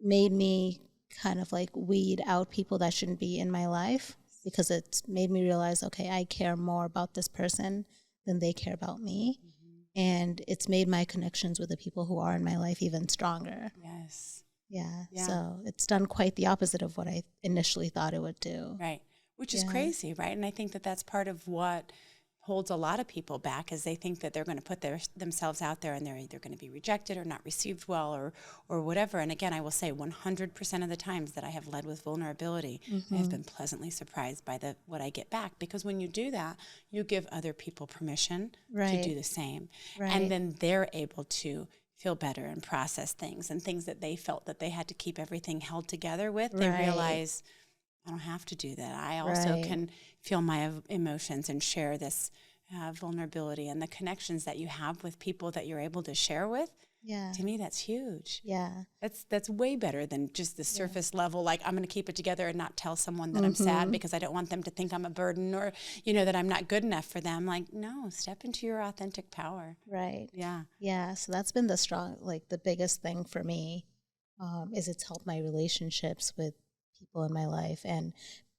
S3: made me kind of like weed out people that shouldn't be in my life, because it's made me realize, okay, I care more about this person than they care about me. And it's made my connections with the people who are in my life even stronger.
S2: Yes.
S3: Yeah.
S2: Yeah.
S3: So it's done quite the opposite of what I initially thought it would do.
S2: Right. Which is crazy, right? And I think that that's part of what holds a lot of people back, is they think that they're going to put themselves out there and they're either going to be rejected or not received well or whatever. And again, I will say 100% of the times that I have led with vulnerability, I have been pleasantly surprised by what I get back, because when you do that, you give other people permission to do the same.
S3: Right.
S2: And then they're able to feel better and process things, and things that they felt that they had to keep everything held together with. They realize, I don't have to do that. I also can feel my emotions and share this vulnerability, and the connections that you have with people that you're able to share with.
S3: Yeah.
S2: To me, that's huge.
S3: Yeah.
S2: That's way better than just the surface level, like I'm going to keep it together and not tell someone that I'm sad because I don't want them to think I'm a burden, or, that I'm not good enough for them. Like, no, step into your authentic power.
S3: Right.
S2: Yeah.
S3: Yeah. So that's been the biggest thing for me, is it's helped my relationships with people in my life, and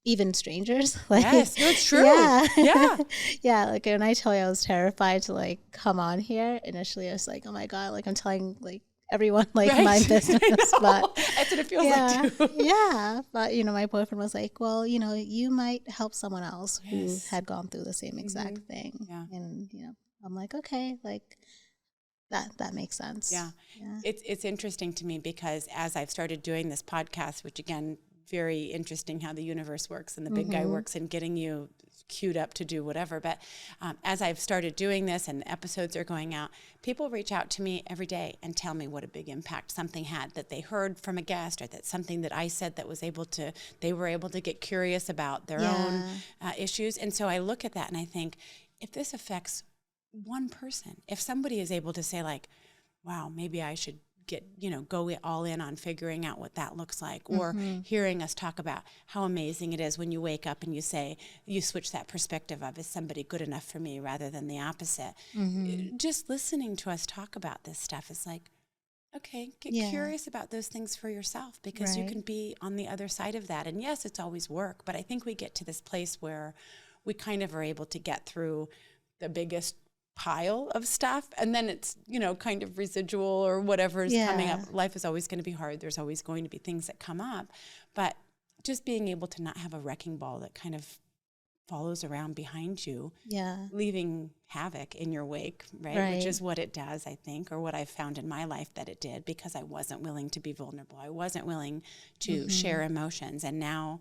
S3: even strangers. Like,
S2: yes, it's true.
S3: Yeah.
S2: Yeah.
S3: Yeah. Like, when I tell you I was terrified to like come on here, initially I was like, oh my God, like I'm telling like everyone like my business. But
S2: that's what it feels like too.
S3: Yeah. But my boyfriend was like, well, you might help someone else who had gone through the same exact thing.
S2: Yeah.
S3: And I'm like, okay, like that makes sense.
S2: Yeah. It's interesting to me, because as I've started doing this podcast, which again, very interesting how the universe works and the big guy works in getting you queued up to do whatever. But as I've started doing this and episodes are going out, people reach out to me every day and tell me what a big impact something had that they heard from a guest, or that something that I said that they were able to get curious about their own issues. And so I look at that and I think, if this affects one person, if somebody is able to say like, wow, maybe I should go all in on figuring out what that looks like, or hearing us talk about how amazing it is when you wake up and you say, you switch that perspective of, is somebody good enough for me, rather than the opposite. Just listening to us talk about this stuff is like, okay, get curious about those things for yourself, because you can be on the other side of that. And yes, it's always work, but I think we get to this place where we kind of are able to get through the biggest pile of stuff, and then it's kind of residual or whatever is coming up. Life is always going to be hard. There's always going to be things that come up, but just being able to not have a wrecking ball that kind of follows around behind you, leaving havoc in your wake, right? Which is what it does, I think, or what I've found in my life that it did, because I wasn't willing to be vulnerable. I wasn't willing to share emotions, and now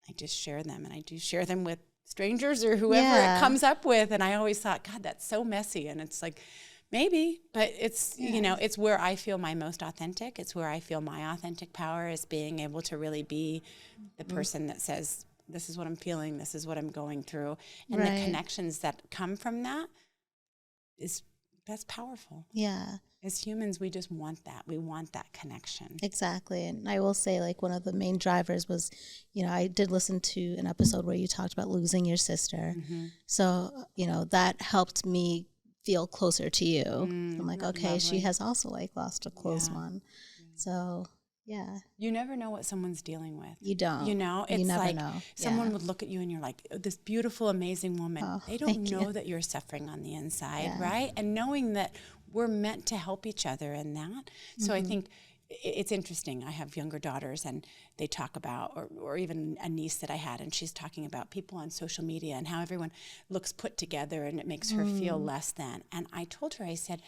S2: I just share them, and I do share them with strangers or whoever it comes up with. And I always thought, God, that's so messy. And it's like, maybe, but it's, it's where I feel my most authentic. It's where I feel my authentic power, is being able to really be the person that says, this is what I'm feeling, this is what I'm going through. And the connections that come from that's powerful.
S3: Yeah.
S2: As humans, we just want that. We want that connection.
S3: Exactly. And I will say, like, one of the main drivers was, I did listen to an episode where you talked about losing your sister. So, that helped me feel closer to you. I'm like, okay, lovely. She has also like lost a close one. So, yeah.
S2: You never know what someone's dealing with.
S3: You don't.
S2: It's
S3: you never
S2: like
S3: know.
S2: Someone would look at you and you're like, oh, this beautiful, amazing woman. They don't know that you're suffering on the inside, right? And knowing that we're meant to help each other in that. So I think it's interesting. I have younger daughters, and they talk about, or even a niece that I had, and she's talking about people on social media and how everyone looks put together, and it makes her feel less than. And I told her, I said,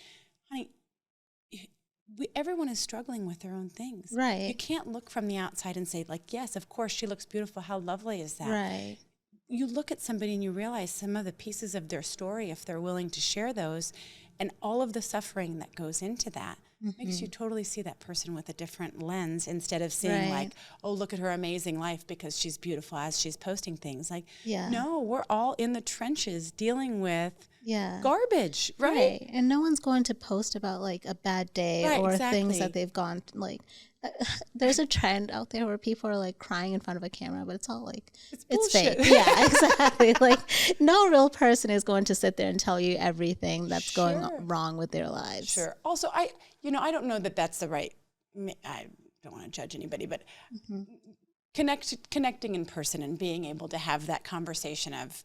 S2: honey, everyone is struggling with their own things.
S3: Right.
S2: You can't look from the outside and say, like, yes, of course, she looks beautiful. How lovely is that?
S3: Right.
S2: You look at somebody and you realize some of the pieces of their story, if they're willing to share those, and all of the suffering that goes into that, makes you totally see that person with a different lens, instead of seeing like, oh, look at her amazing life because she's beautiful as she's posting things. Like, no, we're all in the trenches dealing with garbage, right?
S3: And no one's going to post about like a bad day or things that they've gone like. There's a trend out there where people are like crying in front of a camera, but it's all like it's fake. Yeah, exactly. Like, no real person is going to sit there and tell you everything that's going wrong with their lives.
S2: Also, I don't know that that's the right. I don't want to judge anybody, but connecting in person and being able to have that conversation of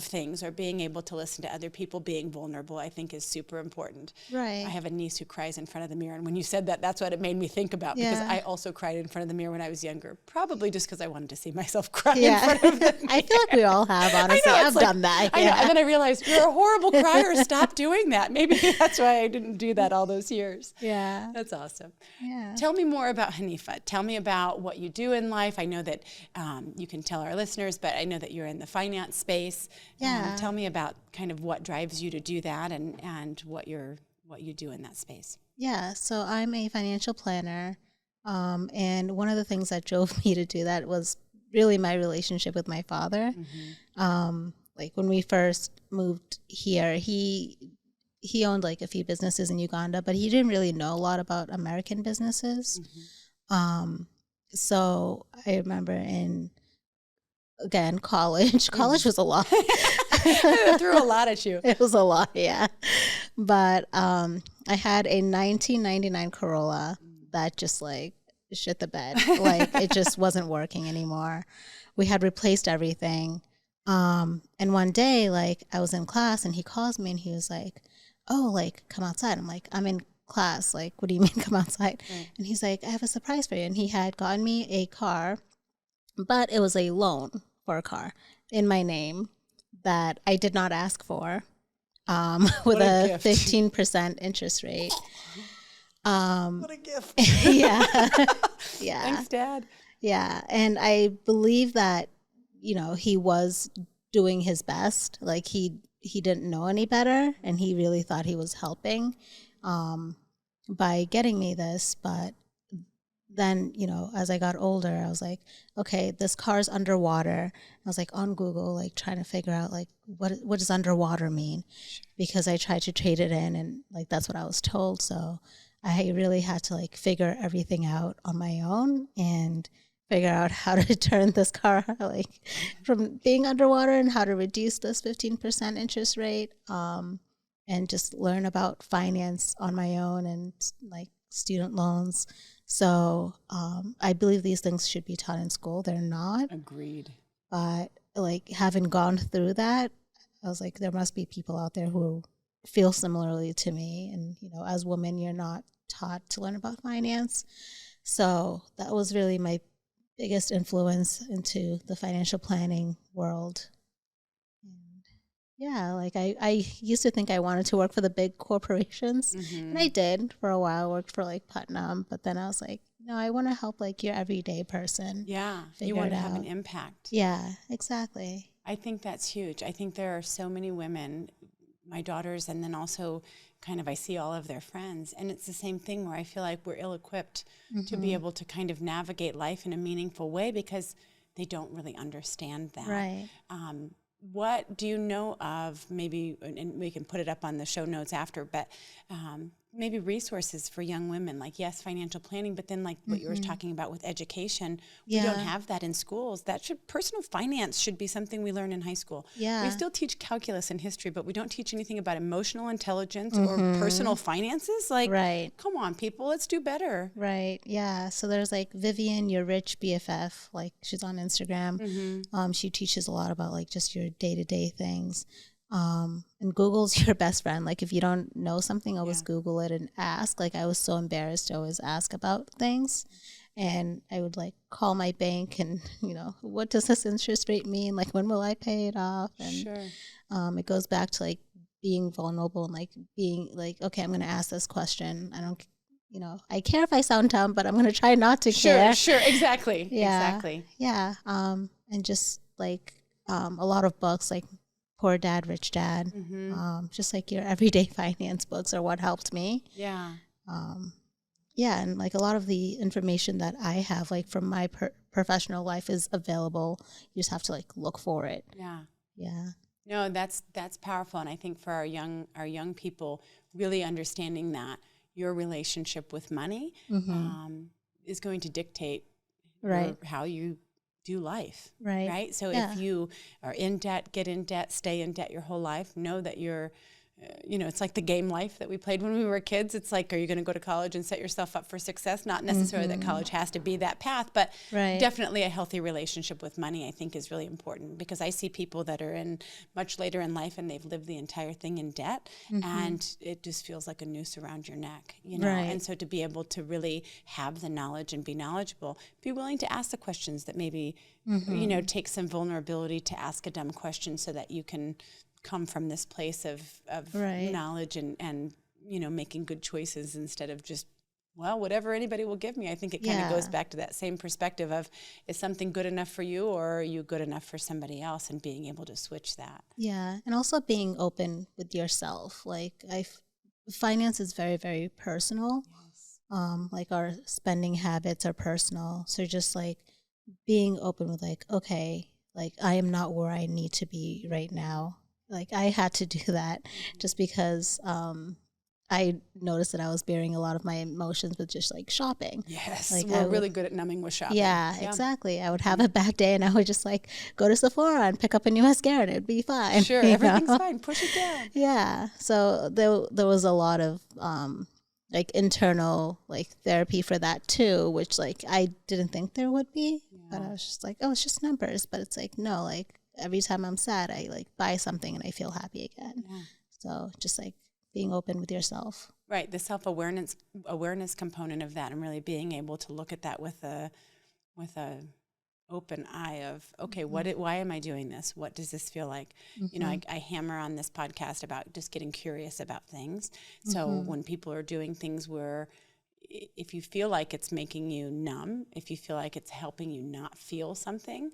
S2: things, or being able to listen to other people being vulnerable, I think is super important.
S3: Right.
S2: I have a niece who cries in front of the mirror, and when you said that, that's what it made me think about, because I also cried in front of the mirror when I was younger, probably just because I wanted to see myself cry in front of the mirror.
S3: I feel like we all have, honestly. I've done that.
S2: I know, and then I realized, you're a horrible crier, stop doing that. Maybe that's why I didn't do that all those years.
S3: Yeah.
S2: That's awesome.
S3: Yeah.
S2: Tell me more about Hanifa. Tell me about what you do in life. I know that you can tell our listeners, but I know that you're in the finance space.
S3: Yeah.
S2: Tell me about kind of what drives you to do that, and what you do in that space.
S3: Yeah, so I'm a financial planner, and one of the things that drove me to do that was really my relationship with my father. Like when we first moved here, he owned like a few businesses in Uganda, but he didn't really know a lot about American businesses. So I remember college. College was a lot.
S2: It threw a lot at you.
S3: It was a lot, yeah. But I had a 1999 Corolla that just like shit the bed. Like it just wasn't working anymore. We had replaced everything. And one day, like I was in class and he calls me and he was like, "Oh, like come outside." I'm like, "I'm in class. Like, what do you mean come outside?" Right. And he's like, "I have a surprise for you." And he had gotten me a car, but it was a loan for a car in my name that I did not ask for, with a 15% interest rate.
S2: What a gift.
S3: Yeah. Yeah.
S2: Thanks, Dad.
S3: Yeah. And I believe that, he was doing his best. Like he didn't know any better, and he really thought he was helping by getting me this. But then, as I got older, I was like, okay, this car's underwater. I was like on Google, like trying to figure out like what does underwater mean? Because I tried to trade it in, and like that's what I was told. So I really had to like figure everything out on my own and figure out how to turn this car like from being underwater, and how to reduce this 15% interest rate, and just learn about finance on my own, and like student loans. So I believe these things should be taught in school. They're not.
S2: Agreed.
S3: But like having gone through that, I was like, there must be people out there who feel similarly to me. And, as women, you're not taught to learn about finance. So that was really my biggest influence into the financial planning world. And yeah, like I used to think I wanted to work for the big corporations, and I did for a while. Worked for like Putnam, but then I was like, no, I want to help like your everyday person.
S2: Yeah, you want to have an impact.
S3: Yeah, exactly.
S2: I think that's huge. I think there are so many women, my daughters, and then also kind of I see all of their friends, and it's the same thing where I feel like we're ill-equipped to be able to kind of navigate life in a meaningful way because they don't really understand that.
S3: Right.
S2: What do you know of, maybe, and we can put it up on the show notes after, but maybe resources for young women, like, yes, financial planning, but then like what you were talking about with education, we don't have that in schools. Personal finance should be something we learn in high school.
S3: Yeah.
S2: We still teach calculus and history, but we don't teach anything about emotional intelligence or personal finances. Like,
S3: right.
S2: Come on, people, let's do better.
S3: Right. Yeah. So there's like Vivian, your rich BFF, like she's on Instagram. She teaches a lot about like just your day-to-day things. And Google's your best friend. Like if you don't know something, always Google it and ask. Like I was so embarrassed to always ask about things, and I would like call my bank and what does this interest rate mean? Like when will I pay it off? And it goes back to like being vulnerable and like being like, okay, I'm going to ask this question. I don't, I care if I sound dumb, but I'm going to try not to care.
S2: Sure, exactly.
S3: Yeah.
S2: Exactly.
S3: Yeah. And just like a lot of books like Poor Dad, Rich Dad, just like your everyday finance books are what helped me.
S2: Yeah.
S3: Yeah, and like a lot of the information that I have, like from my professional life, is available. You just have to like look for it.
S2: Yeah.
S3: Yeah.
S2: No, that's powerful, and I think for our young people, really understanding that your relationship with money is going to dictate how you do life, right? So if you are in debt, get in debt, stay in debt your whole life, know that you're it's like the game life that we played when we were kids. It's like, are you going to go to college and set yourself up for success? Not necessarily that college has to be that path, but definitely a healthy relationship with money, I think, is really important, because I see people that are in much later in life and they've lived the entire thing in debt, and it just feels like a noose around your neck, And so to be able to really have the knowledge and be knowledgeable, be willing to ask the questions that maybe, take some vulnerability to ask a dumb question so that you can come from this place of knowledge and making good choices instead of just, well, whatever anybody will give me. I think it kind of goes back to that same perspective of, is something good enough for you, or are you good enough for somebody else, and being able to switch that.
S3: Yeah, and also being open with yourself. Like, finance is very, very personal. Yes. Like, our spending habits are personal. So just like being open with like, okay, like, I am not where I need to be right now. Like, I had to do that just because I noticed that I was bearing a lot of my emotions with just like shopping.
S2: Yes,
S3: like
S2: we're really good at numbing with shopping.
S3: Yeah, exactly. I would have a bad day and I would just like go to Sephora and pick up a new mascara and it'd be fine.
S2: Sure, everything's fine. Push it down.
S3: Yeah. So there was a lot of like internal like therapy for that too, which like I didn't think there would be, but I was just like, oh, it's just numbers. But it's like, no, like every time I'm sad, I like buy something and I feel happy again. Yeah. So just like being open with yourself.
S2: Right. The self-awareness component of that, and really being able to look at that with a open eye of, okay, why am I doing this? What does this feel like? I hammer on this podcast about just getting curious about things. So when people are doing things where, if you feel like it's making you numb, if you feel like it's helping you not feel something,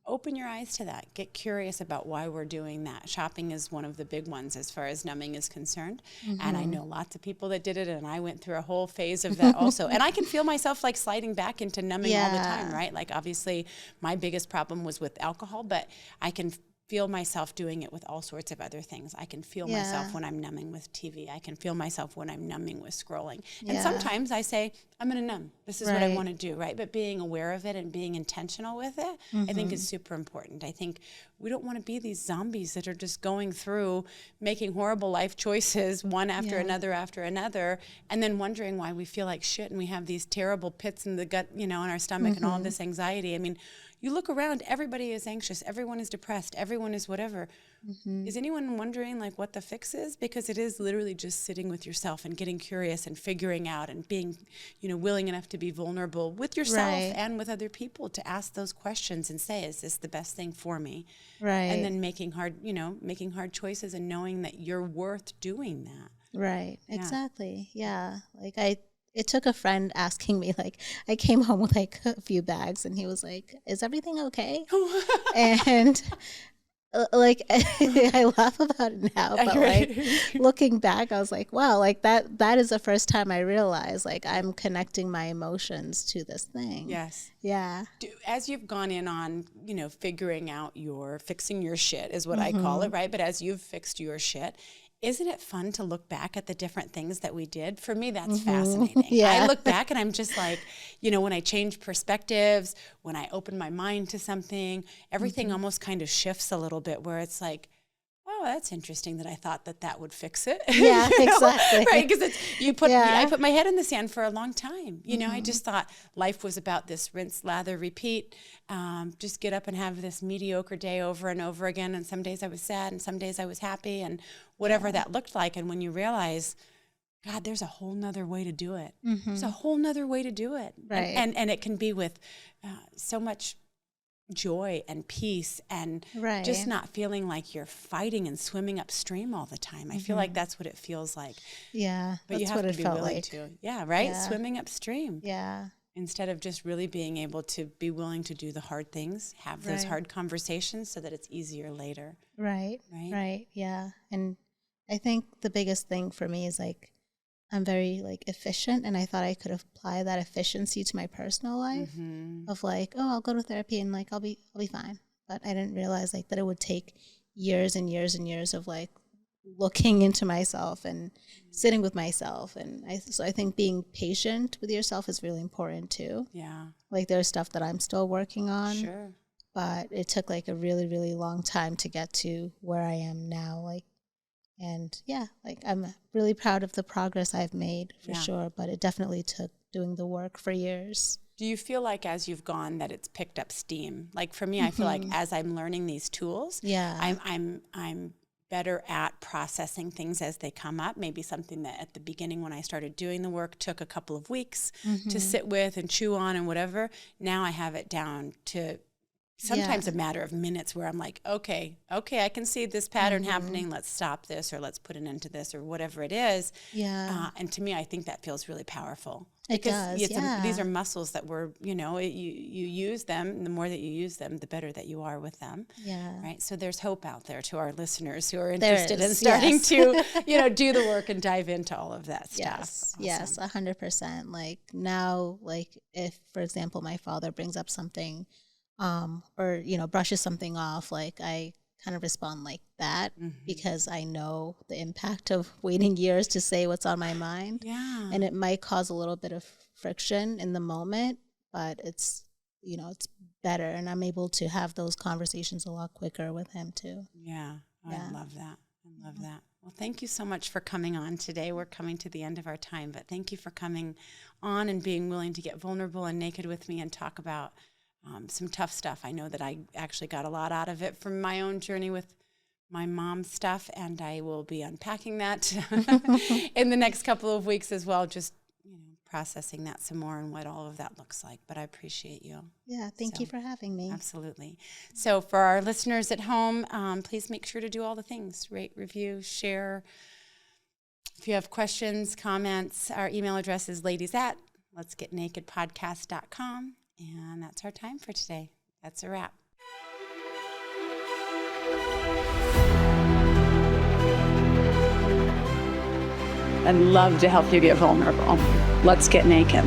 S2: open your eyes to that. Get curious about why we're doing that. Shopping is one of the big ones as far as numbing is concerned. And I know lots of people that did it, and I went through a whole phase of that also. And I can feel myself like sliding back into numbing all the time, right? Like, obviously my biggest problem was with alcohol, but I can feel myself doing it with all sorts of other things. I can feel myself when I'm numbing with TV. I can feel myself when I'm numbing with scrolling. And sometimes I say, I'm going to numb. This is what I want to do, right? But being aware of it and being intentional with it, I think is super important. I think we don't want to be these zombies that are just going through making horrible life choices one after another, and then wondering why we feel like shit and we have these terrible pits in the gut, in our stomach and all of this anxiety. I mean, you look around, everybody is anxious, everyone is depressed, everyone is whatever. Is anyone wondering like what the fix is? Because it is literally just sitting with yourself and getting curious and figuring out and being, willing enough to be vulnerable with yourself and with other people to ask those questions and say, is this the best thing for me? Right. And then making hard choices and knowing that you're worth doing that.
S3: Right. Yeah. Exactly. Yeah. Like it took a friend asking me, like, I came home with like a few bags and he was like, is everything okay? And like, I laugh about it now, but like looking back, I was like, wow, like that is the first time I realized like I'm connecting my emotions to this thing.
S2: Yes.
S3: Yeah.
S2: As you've gone in on, figuring out fixing your shit is what I call it, right? But as you've fixed your shit, isn't it fun to look back at the different things that we did? For me, that's fascinating. I look back and I'm just like, when I change perspectives, when I open my mind to something, everything almost kind of shifts a little bit, where it's like, oh, that's interesting that I thought that would fix it.
S3: Yeah, exactly.
S2: Right, because I put my head in the sand for a long time. I just thought life was about this rinse, lather, repeat. Just get up and have this mediocre day over and over again. And some days I was sad and some days I was happy and whatever that looked like. And when you realize, God, there's a whole nother way to do it. There's a whole nother way to do it. Right. And it can be with so much joy and peace and just not feeling like you're fighting and swimming upstream all the time. I feel like that's what it feels like.
S3: Yeah.
S2: But you have to be willing to. Yeah, right? Yeah. Swimming upstream.
S3: Yeah.
S2: Instead of just really being able to be willing to do the hard things, have those hard conversations so that it's easier later.
S3: Right. Yeah. And I think the biggest thing for me is like, I'm very like efficient, and I thought I could apply that efficiency to my personal life of like, oh, I'll go to therapy and like I'll be fine. But I didn't realize like that it would take years and years and years of like looking into myself and sitting with myself. And so I think being patient with yourself is really important too.
S2: Yeah. Like
S3: there's stuff that I'm still working on.
S2: Sure.
S3: But it took like a really, really long time to get to where I am now. Like, And yeah, like I'm really proud of the progress I've made for
S2: Yeah.
S3: sure, but it definitely took doing the work for years.
S2: Do you feel like as you've gone that it's picked up steam? Like for me, I feel like as I'm learning these tools,
S3: Yeah.
S2: I'm better at processing things as they come up. Maybe something that at the beginning when I started doing the work took a couple of weeks to sit with and chew on and whatever. Now I have it down to sometimes a matter of minutes where I'm like, okay, I can see this pattern happening. Let's stop this, or let's put an end to this, or whatever it is.
S3: Yeah.
S2: And to me, I think that feels really powerful.
S3: It does,
S2: These are muscles that you use them. And the more that you use them, the better that you are with them.
S3: Yeah.
S2: Right. So there's hope out there to our listeners who are
S3: There
S2: interested in
S3: is,
S2: starting
S3: yes.
S2: to, do the work and dive into all of that
S3: Yes,
S2: stuff.
S3: yes, 100%. Like now, like if, for example, my father brings up something, or brushes something off, like I kind of respond like that because I know the impact of waiting years to say what's on my mind.
S2: Yeah.
S3: And it might cause a little bit of friction in the moment, but it's better, and I'm able to have those conversations a lot quicker with him too.
S2: Yeah.
S3: Yeah.
S2: I love that. I love that. Well, thank you so much for coming on today. We're coming to the end of our time, but thank you for coming on and being willing to get vulnerable and naked with me and talk about some tough stuff. I know that I actually got a lot out of it from my own journey with my mom's stuff, and I will be unpacking that in the next couple of weeks as well, just processing that some more and what all of that looks like. But I appreciate you.
S3: Yeah, thank you for having me.
S2: Absolutely. So for our listeners at home, please make sure to do all the things: rate, review, share. If you have questions, comments, our email address is ladies@letsgetnakedpodcast.com. And that's our time for today. That's a wrap.
S1: I'd love to help you get vulnerable. Let's get naked.